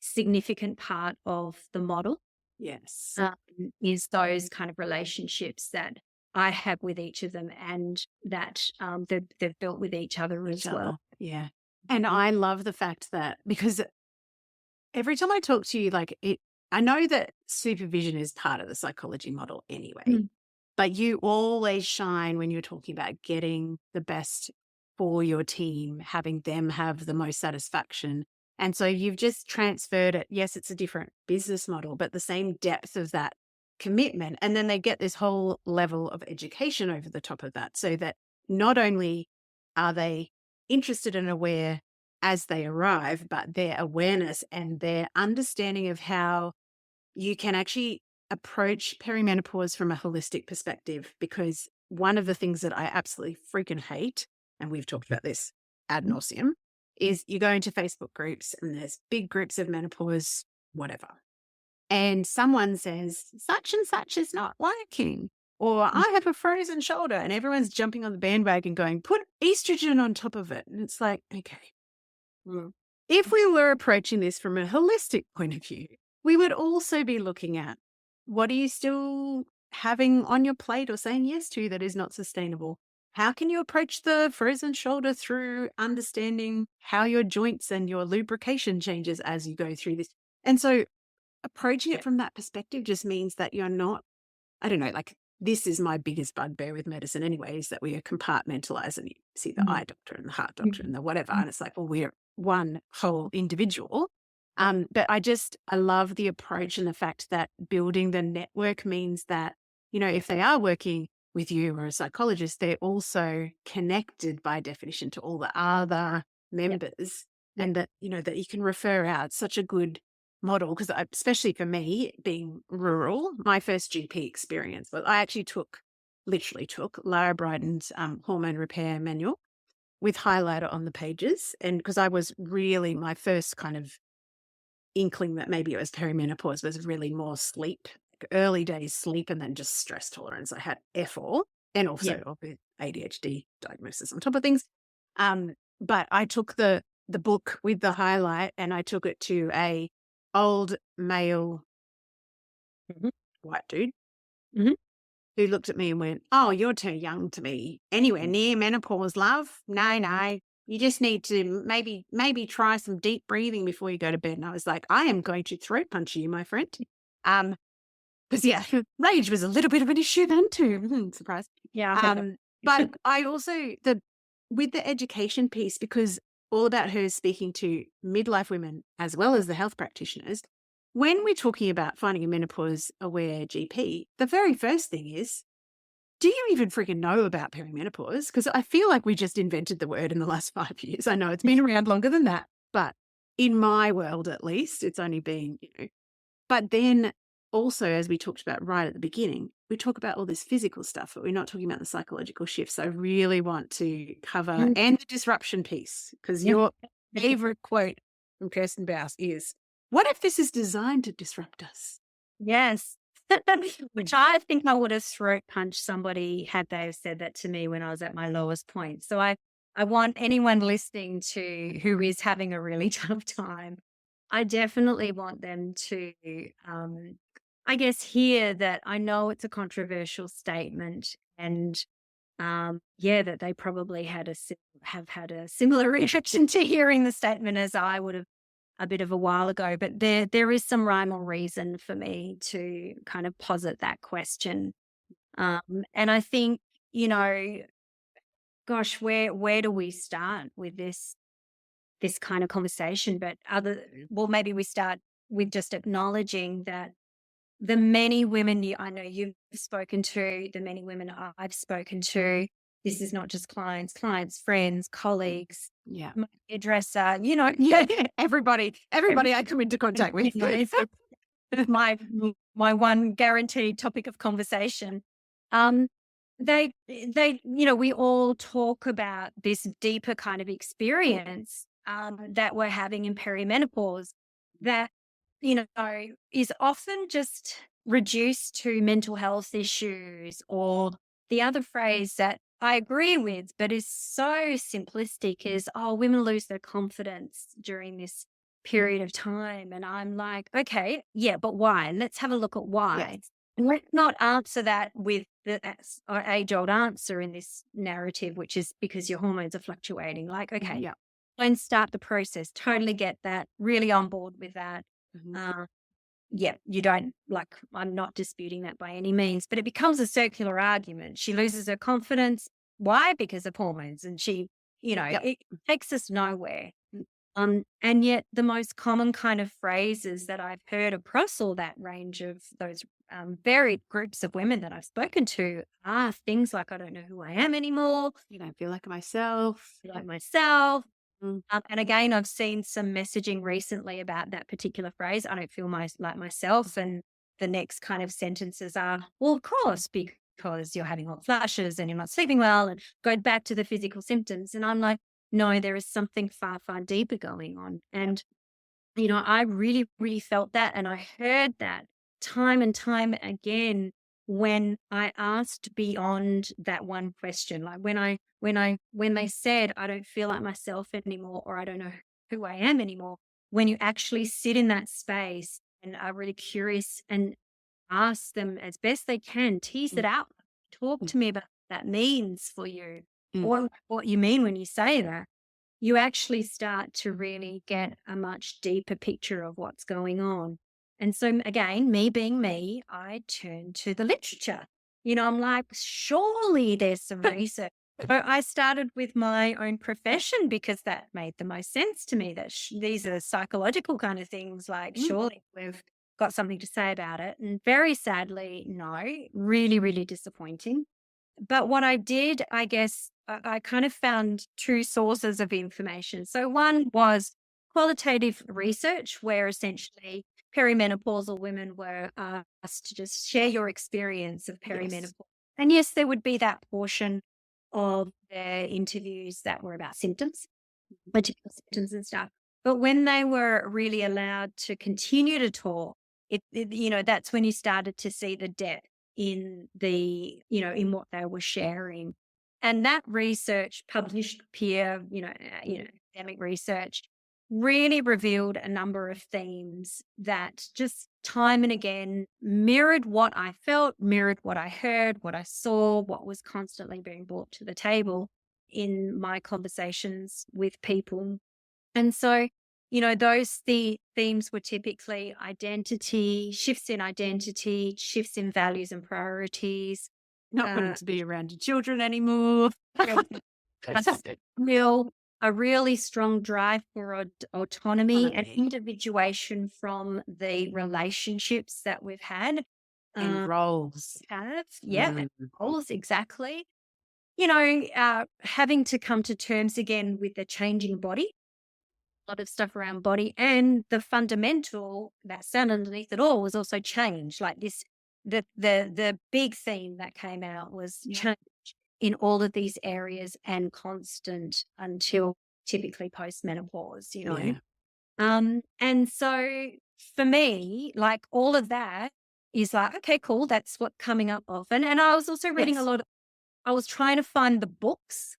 significant part of the model, yes. um, is those kind of relationships that I have with each of them and that they've built with each other as well. Yeah. And I love the fact that because every time I talk to you, I know that supervision is part of the psychology model anyway, Mm. but you always shine when you're talking about getting the best for your team, having them have the most satisfaction. And so you've just transferred it. Yes, it's a different business model, but the same depth of that commitment. And then they get this whole level of education over the top of that, so that not only are they interested and aware as they arrive, but their awareness and their understanding of how you can actually approach perimenopause from a holistic perspective. Because one of the things that I absolutely freaking hate, and we've talked about this ad nauseum, is you go into Facebook groups and there's big groups of menopause, whatever. And someone says, such and such is not working. Or I have a frozen shoulder, and everyone's jumping on the bandwagon going, put estrogen on top of it. And it's like, okay. If we were approaching this from a holistic point of view, we would also be looking at what are you still having on your plate or saying yes to that is not sustainable? How can you approach the frozen shoulder through understanding how your joints and your lubrication changes as you go through this? And so approaching it from that perspective just means that you're not, I don't know, this is my biggest bugbear with medicine anyway, is that we are compartmentalized, and you see the eye doctor and the heart doctor and the whatever. And it's like, well, we're one whole individual. But I love the approach and the fact that building the network means that, if they are working with you or a psychologist, they're also connected by definition to all the other members, and that, that you can refer out. Such a good model, because especially for me being rural, my first GP experience, but I actually literally took Lara Bryden's hormone repair manual with highlighter on the pages. And because I was really, my first kind of inkling that maybe it was perimenopause was really more sleep, early days sleep, and then just stress tolerance. I had F4 and Yeah. also ADHD diagnosis on top of things. But I took the book with the highlight and I took it to a old male Mhm. white dude Mhm. who looked at me and went, "Oh, you're too young to be anywhere near menopause, love. No, no. You just need to maybe try some deep breathing before you go to bed." And I was like, "I am going to throat punch you, my friend." Because yeah, rage was a little bit of an issue then too. Surprise. Yeah. But I also with the education piece, because all about her speaking to midlife women as well as the health practitioners. When we're talking about finding a menopause aware GP, the very first thing is, do you even freaking know about perimenopause? Because I feel like we just invented the word in the last 5 years. I know it's been around longer than that, but in my world, at least, it's only been, But then also, as we talked about right at the beginning, we talk about all this physical stuff, but we're not talking about the psychological shifts. I really want to cover, Mm, and the disruption piece, because yeah. your favorite quote from Kirstin Bouse is, "What if this is designed to disrupt us?" Yes. Which I think I would have throat punched somebody had they have said that to me when I was at my lowest point. So I want anyone listening to who is having a really tough time, I definitely want them to, I guess, hear that I know it's a controversial statement and, yeah, that they probably have had a similar reaction to hearing the statement as I would have a bit of a while ago. But there is some rhyme or reason for me to kind of posit that question. And I think, you know, gosh, where do we start with this kind of conversation? But well, maybe we start with just acknowledging that the many women I know you've spoken to, the many women I've spoken to, this is not just clients, friends, colleagues, Yeah. my hairdresser, you know, Yeah. Everybody I come into contact with. you know, it's my one guaranteed topic of conversation. Um, you know, we all talk about this deeper kind of experience that we're having in perimenopause that, you know, is often just reduced to mental health issues, or the other phrase that I agree with, but is so simplistic is, oh, women lose their confidence during this period of time. And I'm like, okay, yeah, but why? Let's have a look at why. Yes. And let's not answer that with the age old answer in this narrative, which is because your hormones are fluctuating. Like, okay, Yeah. don't start the process. Totally get that. Really on board with that. Mhm. Uh, yeah, you don't like, I'm not disputing that by any means, but it becomes a circular argument. She loses her confidence. Why? Because of hormones. And she, you know, Yep. it takes us nowhere. And yet the most common kind of phrases that I've heard across all that range of those varied groups of women that I've spoken to are things like, I don't know who I am anymore, You don't feel like myself. like myself. Mm. And again, I've seen some messaging recently about that particular phrase. I don't feel like myself. And the next kind of sentences are, well, of course, because you're having hot flashes and you're not sleeping well, and going back to the physical symptoms. And I'm like, no, there is something far, far deeper going on. And, you know, I really, really felt that. And I heard that time and time again when I asked beyond that one question. Like when they said, I don't feel like myself anymore, or I don't know who I am anymore, when you actually sit in that space and are really curious and ask them as best they can, tease it Mm. out. Talk Mm. to me about what that means for you, Mm. or what you mean when you say that. You actually start to really get a much deeper picture of what's going on. And so, again, me being me, I turn to the literature. You know, I'm like, surely there's some research. So I started with my own profession because that made the most sense to me that these are psychological kind of things. Like, Mm. surely we've got something to say about it. And very sadly, no, really, really disappointing. But what I did, I guess, I kind of found two sources of information. So one was qualitative research where essentially perimenopausal women were asked to just share your experience of perimenopause. And yes, there would be that portion of their interviews that were about symptoms, particular symptoms and stuff. But when they were really allowed to continue to talk, that's when you started to see the depth in in what they were sharing. And that research, published peer, academic research, really revealed a number of themes that just time and again mirrored what I felt, mirrored what I heard, what I saw, what was constantly being brought to the table in my conversations with people. And so, those themes were typically identity, shifts in values and priorities. Not wanting to be around your children anymore. A really strong drive for autonomy and Autonomy. individuation from the relationships that we've had. And roles. Roles, exactly. Having to come to terms again with the changing body, a lot of stuff around body, and the fundamental that sat underneath it all was also change. Like this, the big theme that came out was change in all of these areas and constant until typically post-menopause, And so for me, like all of that is like, okay, cool. That's what's coming up often. And I was also reading I was trying to find the books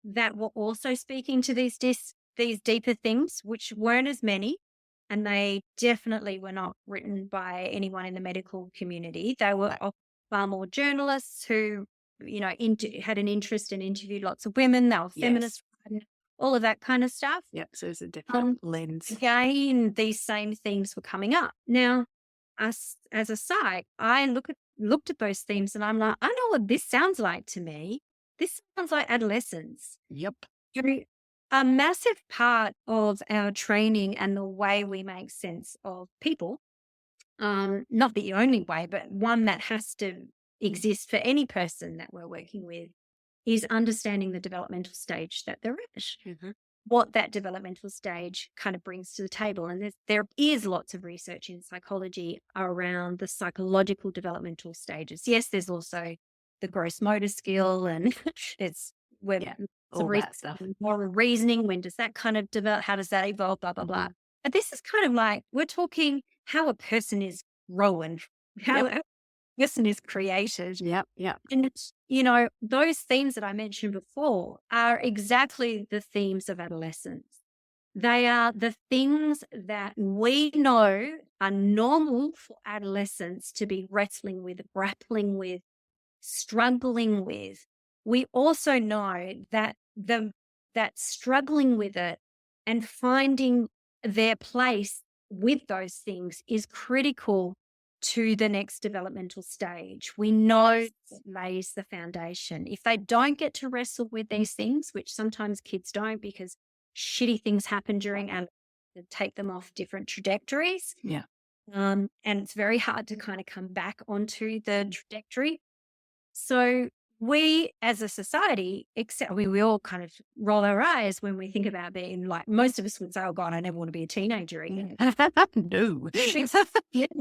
that were also speaking to these deeper things, which weren't as many. And they definitely were not written by anyone in the medical community. They were far more journalists who, had an interest and interviewed lots of women. They were feminists, all of that kind of stuff. Yep. So it's a different lens. Again, these same themes were coming up. Now, as a psych, I looked at those themes and I'm like, I know what this sounds like to me. This sounds like adolescence. Yep. A massive part of our training and the way we make sense of people, not the only way, but one that has to exist for any person that we're working with, is understanding the developmental stage that they're at. Mm-hmm. What that developmental stage kind of brings to the table. And there is lots of research in psychology around the psychological developmental stages. Yes, there's also the gross motor skill and all that stuff. Moral reasoning, when does that kind of develop? How does that evolve? Blah, blah, blah. But this is kind of like, we're talking how a person is grown, how a person is created. Yep. And, those themes that I mentioned before are exactly the themes of adolescence. They are the things that we know are normal for adolescents to be wrestling with, grappling with, struggling with. We also know that that struggling with it and finding their place with those things is critical to the next developmental stage. We know it lays the foundation. If they don't get to wrestle with these things, which sometimes kids don't because shitty things happen during and take them off different trajectories. Yeah. And it's very hard to kind of come back onto the trajectory. So we as a society, we all kind of roll our eyes when we think about being like, most of us would say, oh God, I never want to be a teenager again. No.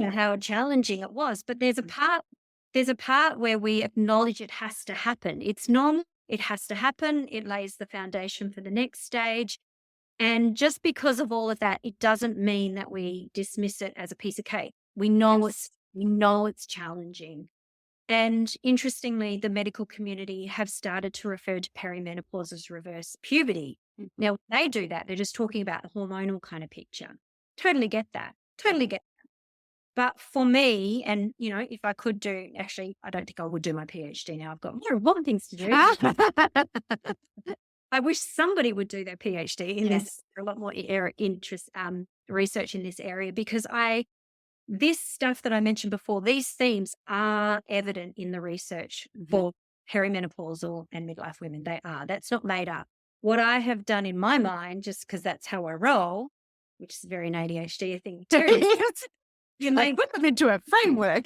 How challenging it was. But there's a part where we acknowledge it has to happen. It's normal. It has to happen. It lays the foundation for the next stage. And just because of all of that, it doesn't mean that we dismiss it as a piece of cake. We know it's challenging. And interestingly, the medical community have started to refer to perimenopause as reverse puberty. Now, they do that. They're just talking about the hormonal kind of picture. Totally get that. But for me, and, if I could actually, I don't think I would do my PhD now. I've got more important things to do. I wish somebody would do their PhD in this, a lot more research in this area, because this stuff that I mentioned before, these themes are evident in the research for perimenopausal and midlife women. They are. That's not made up. What I have done in my mind, just because that's how I roll, which is very an ADHD thing too, you put them into a framework.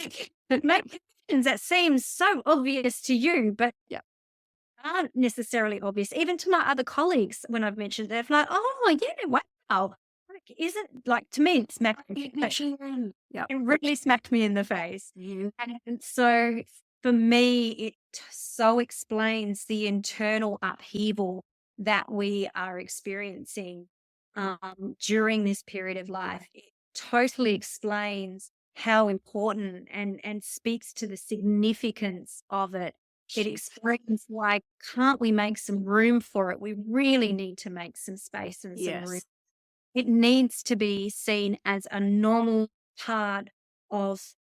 Make decisions that seem so obvious to you, but aren't necessarily obvious. Even to my other colleagues, when I've mentioned it, they're like, oh, yeah, wow. isn't like, to me, it smacked me. Yeah. It really smacked me in the face. Mhm. And so for me, it so explains the internal upheaval that we are experiencing during this period of life. It totally explains how important and speaks to the significance of it. It explains why can't we make some room for it? We really need to make some space and some room. Yes. It needs to be seen as a normal part of,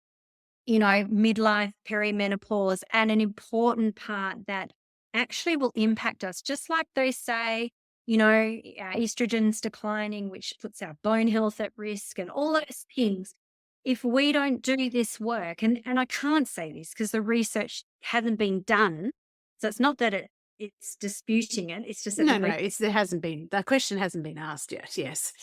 midlife, perimenopause, and an important part that actually will impact us. Just like they say, our estrogen's declining, which puts our bone health at risk and all those things. If we don't do this work, and I can't say this because the research hasn't been done. So it's not that it's disputing it. It's just that No, the question hasn't been asked yet. Yes.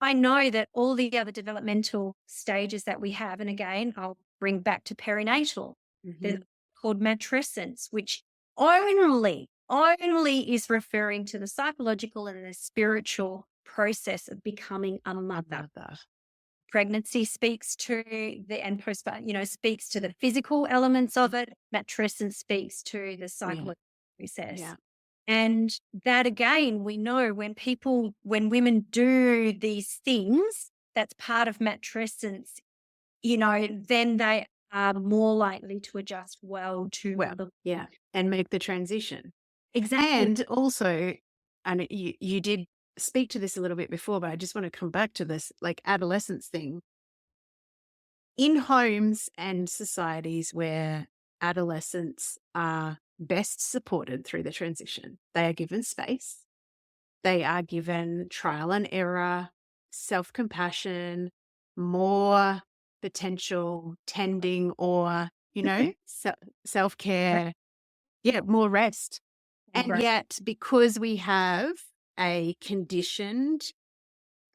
I know that all the other developmental stages that we have, and again, I'll bring back to perinatal, they're Mhm. called matrescence, which only is referring to the psychological and the spiritual process of becoming a mother. Pregnancy speaks to and postpartum, speaks to the physical elements of it. Matrescence speaks to the psychological process. Yeah. And that again, we know when women do these things, that's part of matrescence, then they are more likely to adjust well to motherhood. Yeah. And make the transition. Exactly. And also, and you did speak to this a little bit before, but I just want to come back to this like adolescence thing. In homes and societies where adolescents are best supported through the transition, they are given space, they are given trial and error, self-compassion, more potential tending or, self-care. Yeah, more rest. And Right. yet, because we have a conditioned,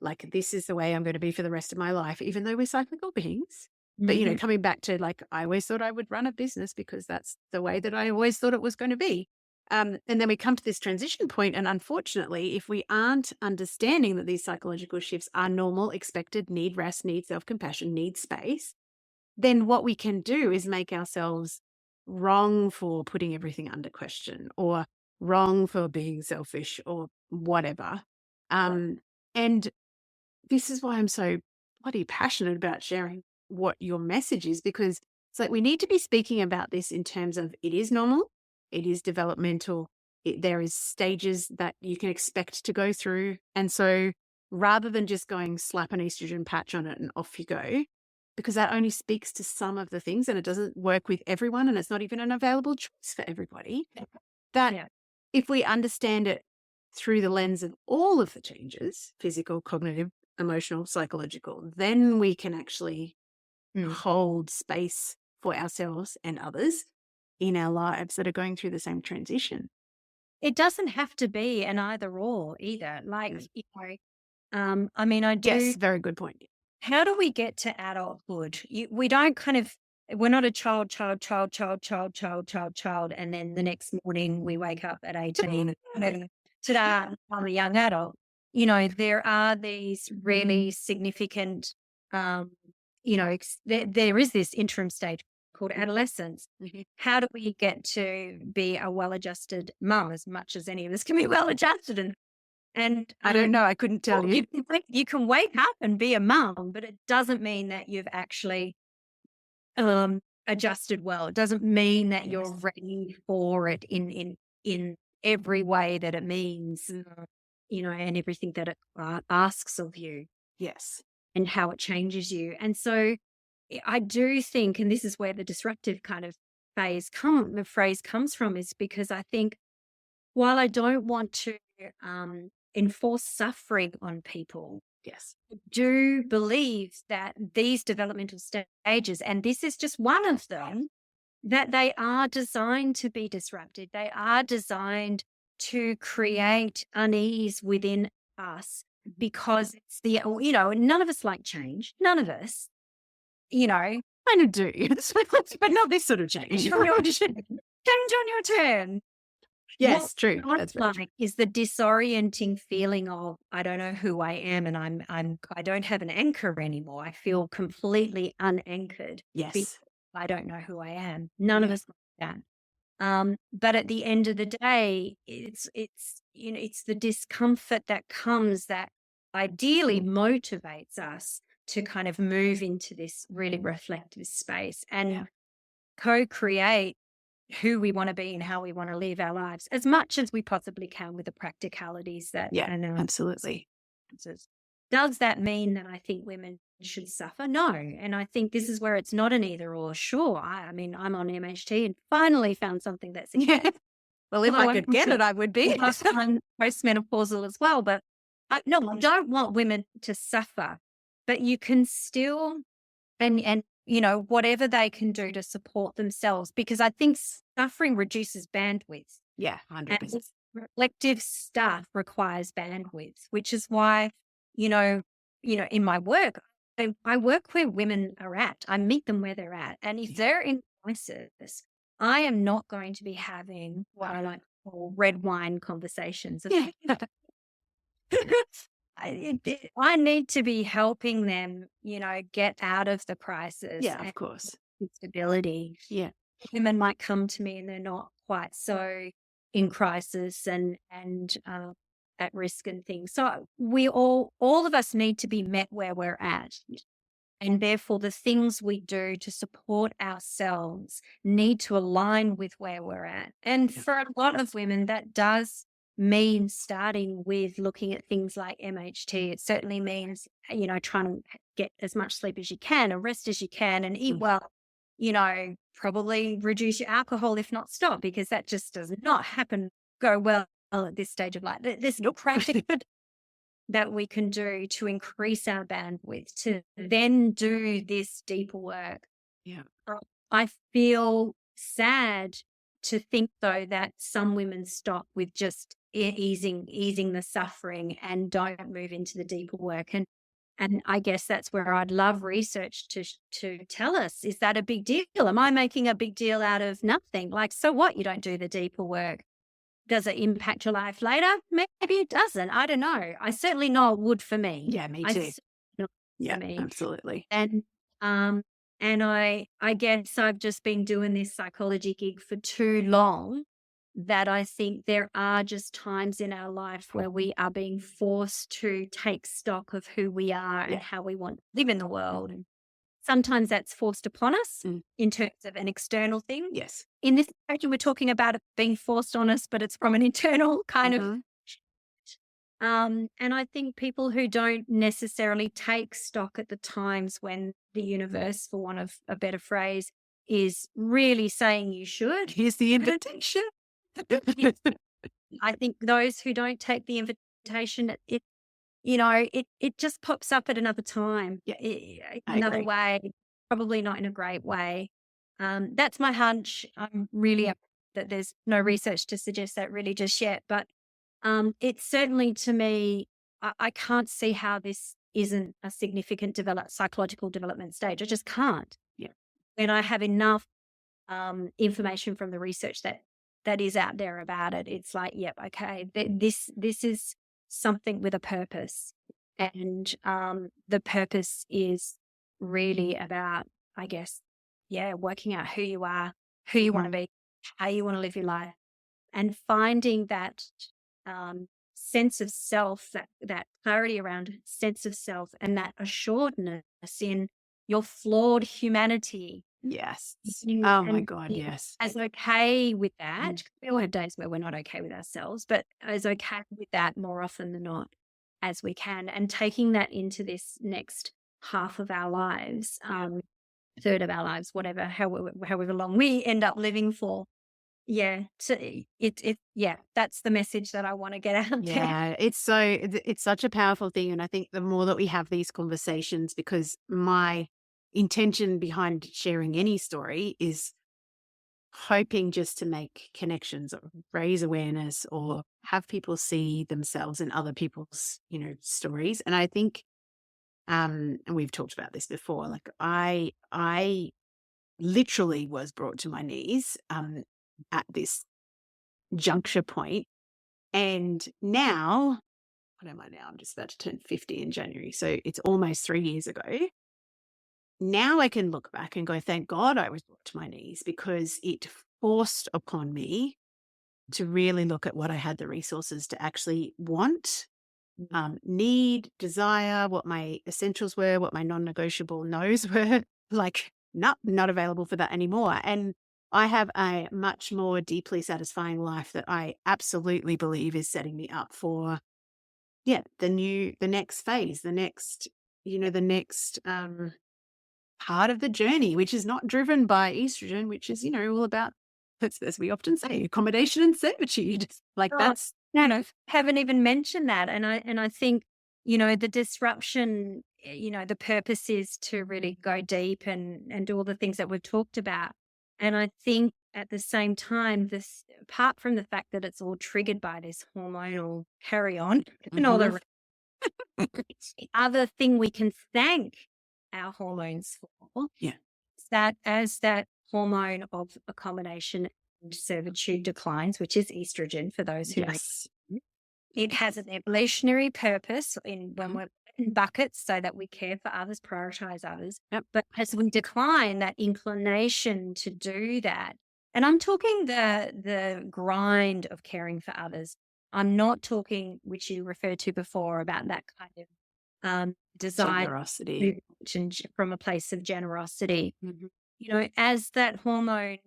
like, this is the way I'm going to be for the rest of my life, even though we're cyclical beings. But, Mhm. coming back to like, I always thought I would run a business because that's the way that I always thought it was going to be. And then we come to this transition point, and unfortunately, if we aren't understanding that these psychological shifts are normal, expected, need rest, need self-compassion, need space, then what we can do is make ourselves wrong for putting everything under question or wrong for being selfish or whatever. And this is why I'm so bloody passionate about sharing what your message is, because it's like we need to be speaking about this in terms of it is normal, it is developmental, there is stages that you can expect to go through. And so rather than just going slap an estrogen patch on it and off you go, because that only speaks to some of the things and it doesn't work with everyone and it's not even an available choice for everybody, that Yeah. if we understand it through the lens of all of the changes, physical, cognitive, emotional, psychological, then we can actually hold space for ourselves and others in our lives that are going through the same transition. It doesn't have to be an either or either. Like, I mean, I do. Yes, very good point. How do we get to adulthood? We don't we're not a child, and then the next morning we wake up at 18 and then, ta-da, I'm a young adult. There are these really significant, there is this interim stage called adolescence. How do we get to be a well-adjusted mum as much as any of us can be well-adjusted? And I don't know. I couldn't tell you. You can wake up and be a mum, but it doesn't mean that you've actually adjusted well. It doesn't mean that you're ready for it in every way that it means, and everything that it asks of you. Yes. And how it changes you. And so I do think, and this is where the disruptive kind of the phrase comes from, is because I think while I don't want to enforce suffering on people, Yes. I do believe that these developmental stages, and this is just one of them, that they are designed to be disrupted. They are designed to create unease within us because it's none of us like change. None of us, Kind of do. But not this sort of change. change on your turn. Yes, true. What That's it's very true. like is the disorienting feeling of I don't know who I am, and I don't have an anchor anymore. I feel completely unanchored because Yes. I don't know who I am. None of Yeah. us like that. But at the end of the day, it's the discomfort that comes that ideally motivates us to kind of move into this really reflective space Yeah. and co-create who we want to be and how we want to live our lives as much as we possibly can with the practicalities that Yeah. and Absolutely. circumstances. Does that mean that I think women should suffer? No. And I think this is where it's not an either or. Sure. I mean, I'm on MHT and finally found something that's Yeah. Well, if I could get it, I would be. I'm postmenopausal as well. But no, I don't want women to suffer. But you can still and whatever they can do to support themselves, because I think suffering reduces bandwidth. Yeah, And 100%. this reflective stuff requires bandwidth, which is why, you know, in my work, I work where women are at. I meet them where they're at. And if they're in crisis, I am not going to be having what I like to call red wine conversations. Yeah. I need to be helping them, get out of the crisis Yeah, and of course. stability. Yeah. Women might come to me and they're not quite so in crisis and at risk and things. So we all of us need to be met where we're at. And therefore, the things we do to support ourselves need to align with where we're at. And Yeah. for a lot of women, that does mean starting with looking at things like MHT. It certainly means, trying to get as much sleep as you can and rest as you can and eat well, probably reduce your alcohol, if not stop, because that just does not go well at this stage of life. There's no practical that we can do to increase our bandwidth to then do this deeper work. Yeah. I feel sad to think though that some women stop with just easing the suffering and don't move into the deeper work. And I guess that's where I'd love research to tell us, is that a big deal? Am I making a big deal out of nothing? Like, so what? You don't do the deeper work. Does it impact your life later? Maybe it doesn't. I don't know. I certainly know it would for me. Yeah, me I too. certainly know it would Yeah, for me. absolutely. Um, and I guess I've just been doing this psychology gig for too long that I think there are just times in our life where we are being forced to take stock of who we are and Yeah. how we want to live in the world. And sometimes that's forced upon us in terms of an external thing. Yes. In this occasion, we're talking about it being forced on us, but it's from an internal kind of. And I think people who don't necessarily take stock at the times when the universe, for want of a better phrase, is really saying you should. Here's the invitation. I think those who don't take the invitation, it just pops up at another time, Yeah, another agree. way, probably not in a great way. That's my hunch. I'm really upset that there's no research to suggest that really just yet, but it's certainly to me, I can't see how this isn't a significant psychological development stage. I just can't. Yeah. When I have enough information from the research that is out there about it, it's like, yep, okay, this is something with a purpose, and the purpose is really about, I guess, working out who you are, who you want to be, how you want to live your life, and finding that sense of self, that clarity around sense of self, and that assuredness in your flawed humanity. Yes. Oh my And God, yes. as okay with that. We all have days where we're not okay with ourselves, but as okay with that more often than not as we can, and taking that into this next half of our lives, third of our lives, however long we end up living for. Yeah. So that's the message that I want to get out there. Yeah, it's such a powerful thing. And I think the more that we have these conversations, because my intention behind sharing any story is hoping just to make connections or raise awareness or have people see themselves in other people's, stories. And I think, and we've talked about this before, like I literally was brought to my knees at this juncture point. And now, what am I now? I'm just about to turn 50 in January. So it's almost 3 years ago. Now I can look back and go, thank God I was brought to my knees, because it forced upon me to really look at what I had the resources to actually want, need, desire, what my essentials were, what my non-negotiable no's were. Like, not available for that anymore. And I have a much more deeply satisfying life that I absolutely believe is setting me up for, the next phase, the next part of the journey, which is not driven by estrogen, which is, all about, as we often say, accommodation and servitude. Like Oh, that's, haven't even mentioned that. And I think, the disruption, the purpose is to really go deep and do all the things that we've talked about. And I think at the same time, this, apart from the fact that it's all triggered by this hormonal carry on and all the other thing we can thank our hormones for, Yeah. is that as that hormone of accommodation and servitude declines, which is estrogen for those who Yes. know, it has an evolutionary purpose when we're in buckets so that we care for others, prioritize others. Yep. But as we decline, that inclination to do that, and I'm talking the grind of caring for others. I'm not talking, which you referred to before, about that kind of desire Generosity. from a place of generosity. Mhm. As that hormone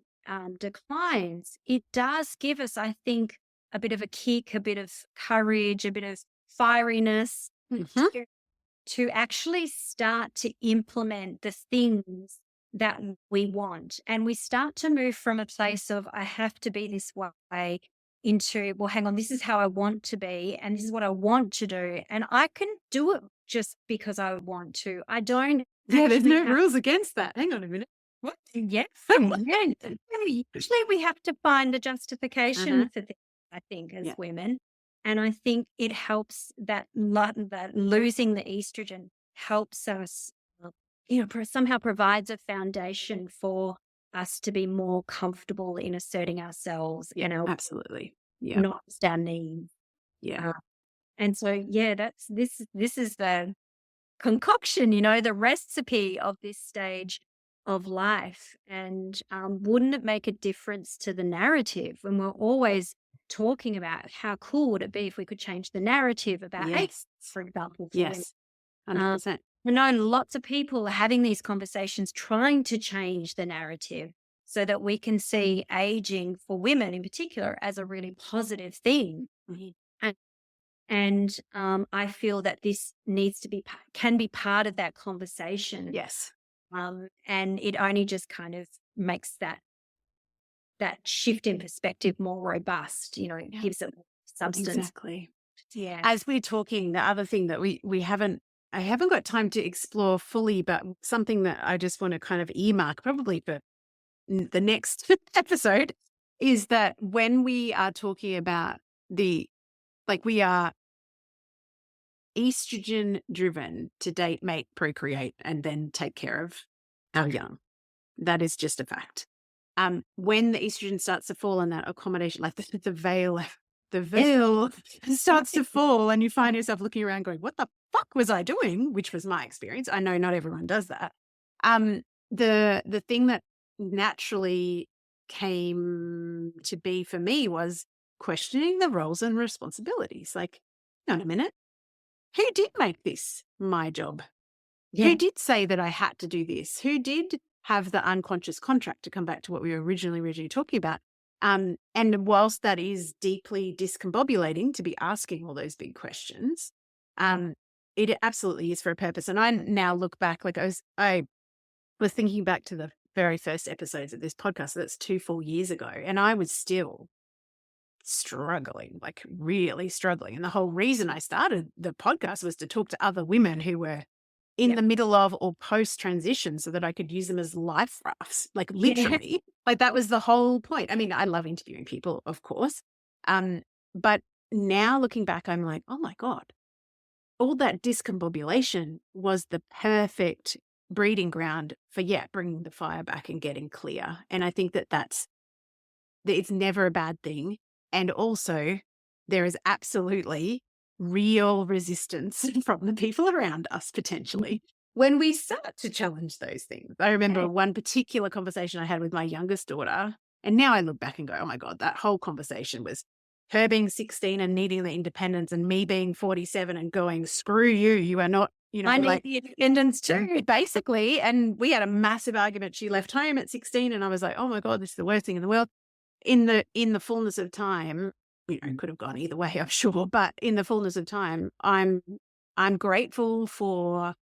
declines, it does give us, I think, a bit of a kick, a bit of courage, a bit of fieriness Mhm. to actually start to implement the things that we want. And we start to move from a place of, I have to be this way, into, well, hang on, this is how I want to be, and this is what I want to do. And I can do it just because I want to. I don't Yeah, there's actually no have. rules against that. Hang on a minute. What? Yes. Yeah. Usually we have to find a justification for things, I think, as Yeah. women. And I think it helps that that losing the estrogen helps us, somehow provides a foundation for us to be more comfortable in asserting ourselves Yeah, and our, absolutely. Yeah. not just our needs. Yeah. And so, this is the concoction, the recipe of this stage of life. And wouldn't it make a difference to the narrative when we're always talking about how cool would it be if we could change the narrative about AIDS, Yes. for example, for women? Yes. 100%. We've known lots of people having these conversations, trying to change the narrative so that we can see aging for women in particular as a really positive thing. Mhm. And I feel that this needs to be, can be part of that conversation. Yes. And it only just kind of makes that shift in perspective more robust, it gives it more substance. Exactly. Yeah. As we're talking, the other thing that I haven't got time to explore fully, but something that I just want to kind of earmark probably for the next episode is that when we are talking about we are estrogen driven to date, mate, procreate, and then take care of our young. That is just a fact. When the estrogen starts to fall and that accommodation, like the veil starts to fall, and you find yourself looking around going, what the fuck was I doing? Which was my experience. I know not everyone does that. The thing that naturally came to be for me was questioning the roles and responsibilities. Like, hang on a minute. Who did make this my job? Yeah. Who did say that I had to do this? Who did have the unconscious contract, to come back to what we were originally talking about? And whilst that is deeply discombobulating to be asking all those big questions, it absolutely is for a purpose. And I now look back, like I was thinking back to the very first episodes of this podcast. So that's 2 full years ago. And I was still struggling, like really struggling. And the whole reason I started the podcast was to talk to other women who were in the middle of or post transition so that I could use them as life rafts, like literally. Like that was the whole point. I mean, I love interviewing people, of course. But now looking back, I'm like, oh my God, all that discombobulation was the perfect breeding ground for, bringing the fire back and getting clear. And I think that it's never a bad thing. And also, there is absolutely real resistance from the people around us potentially when we start to challenge those things. I remember one particular conversation I had with my youngest daughter, and now I look back and go, oh my God, that whole conversation was her being 16 and needing the independence, and me being 47 and going, screw you, you are not, I need the independence too. basically. And we had a massive argument. She left home at 16 and I was like, oh my God, this is the worst thing in the world. In the fullness of time, it could have gone either way, I'm sure, but in the fullness of time, I'm grateful for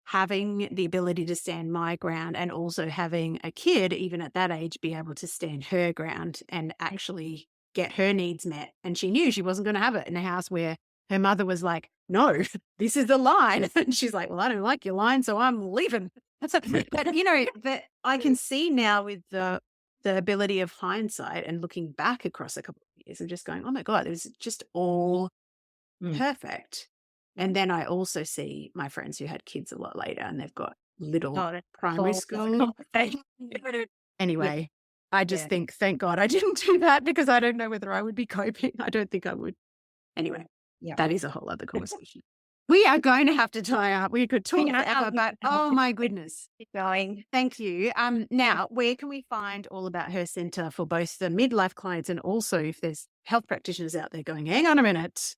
having the ability to stand my ground, and also having a kid, even at that age, be able to stand her ground and actually get her needs met. And she knew she wasn't going to have it in a house where her mother was like, no, this is the line. And she's like, well, I don't like your line, so I'm leaving. But that I can see now with the ability of hindsight and looking back across a couple of years and just going, oh my God, it was just all perfect. And then I also see my friends who had kids a lot later and they've got little primary school. Anyway, I just think, thank God I didn't do that, because I don't know whether I would be coping. I don't think I would. Anyway, that is a whole other conversation. We are going to have to tie up. We could talk forever, but oh my goodness. Keep going. Thank you. Now, where can we find all about her centre for both the midlife clients, and also if there's health practitioners out there going, hang on a minute,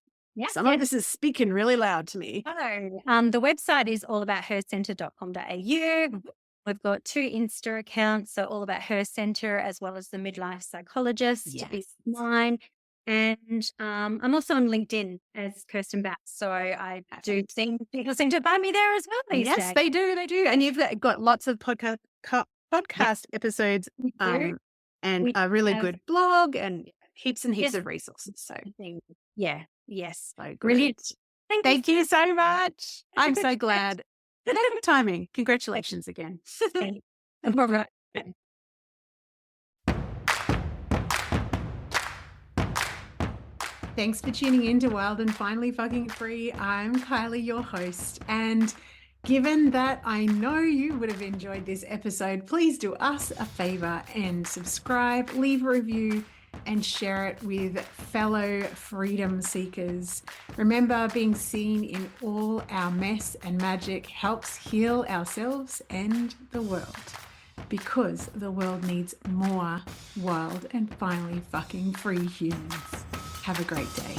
some of this is speaking really loud to me. The website is allabouthercentre.com.au. We've got 2 Insta accounts, so All About Her Centre as well as the Midlife Psychologist is mine. And I'm also on LinkedIn as Kirstin Bouse. So I do think people seem to find me there as well these days. Yes, they do. They do. And you've got lots of podcast episodes and a really good blog and heaps and heaps of resources. So yes. So brilliant. Thank you so much. I'm so glad. Good timing. Congratulations again. All right. Thanks for tuning in to Wild and Finally Fucking Free. I'm Kylie, your host. And given that I know you would have enjoyed this episode, please do us a favor and subscribe, leave a review, and share it with fellow freedom seekers. Remember, being seen in all our mess and magic helps heal ourselves and the world, because the world needs more wild and finally fucking free humans. Have a great day.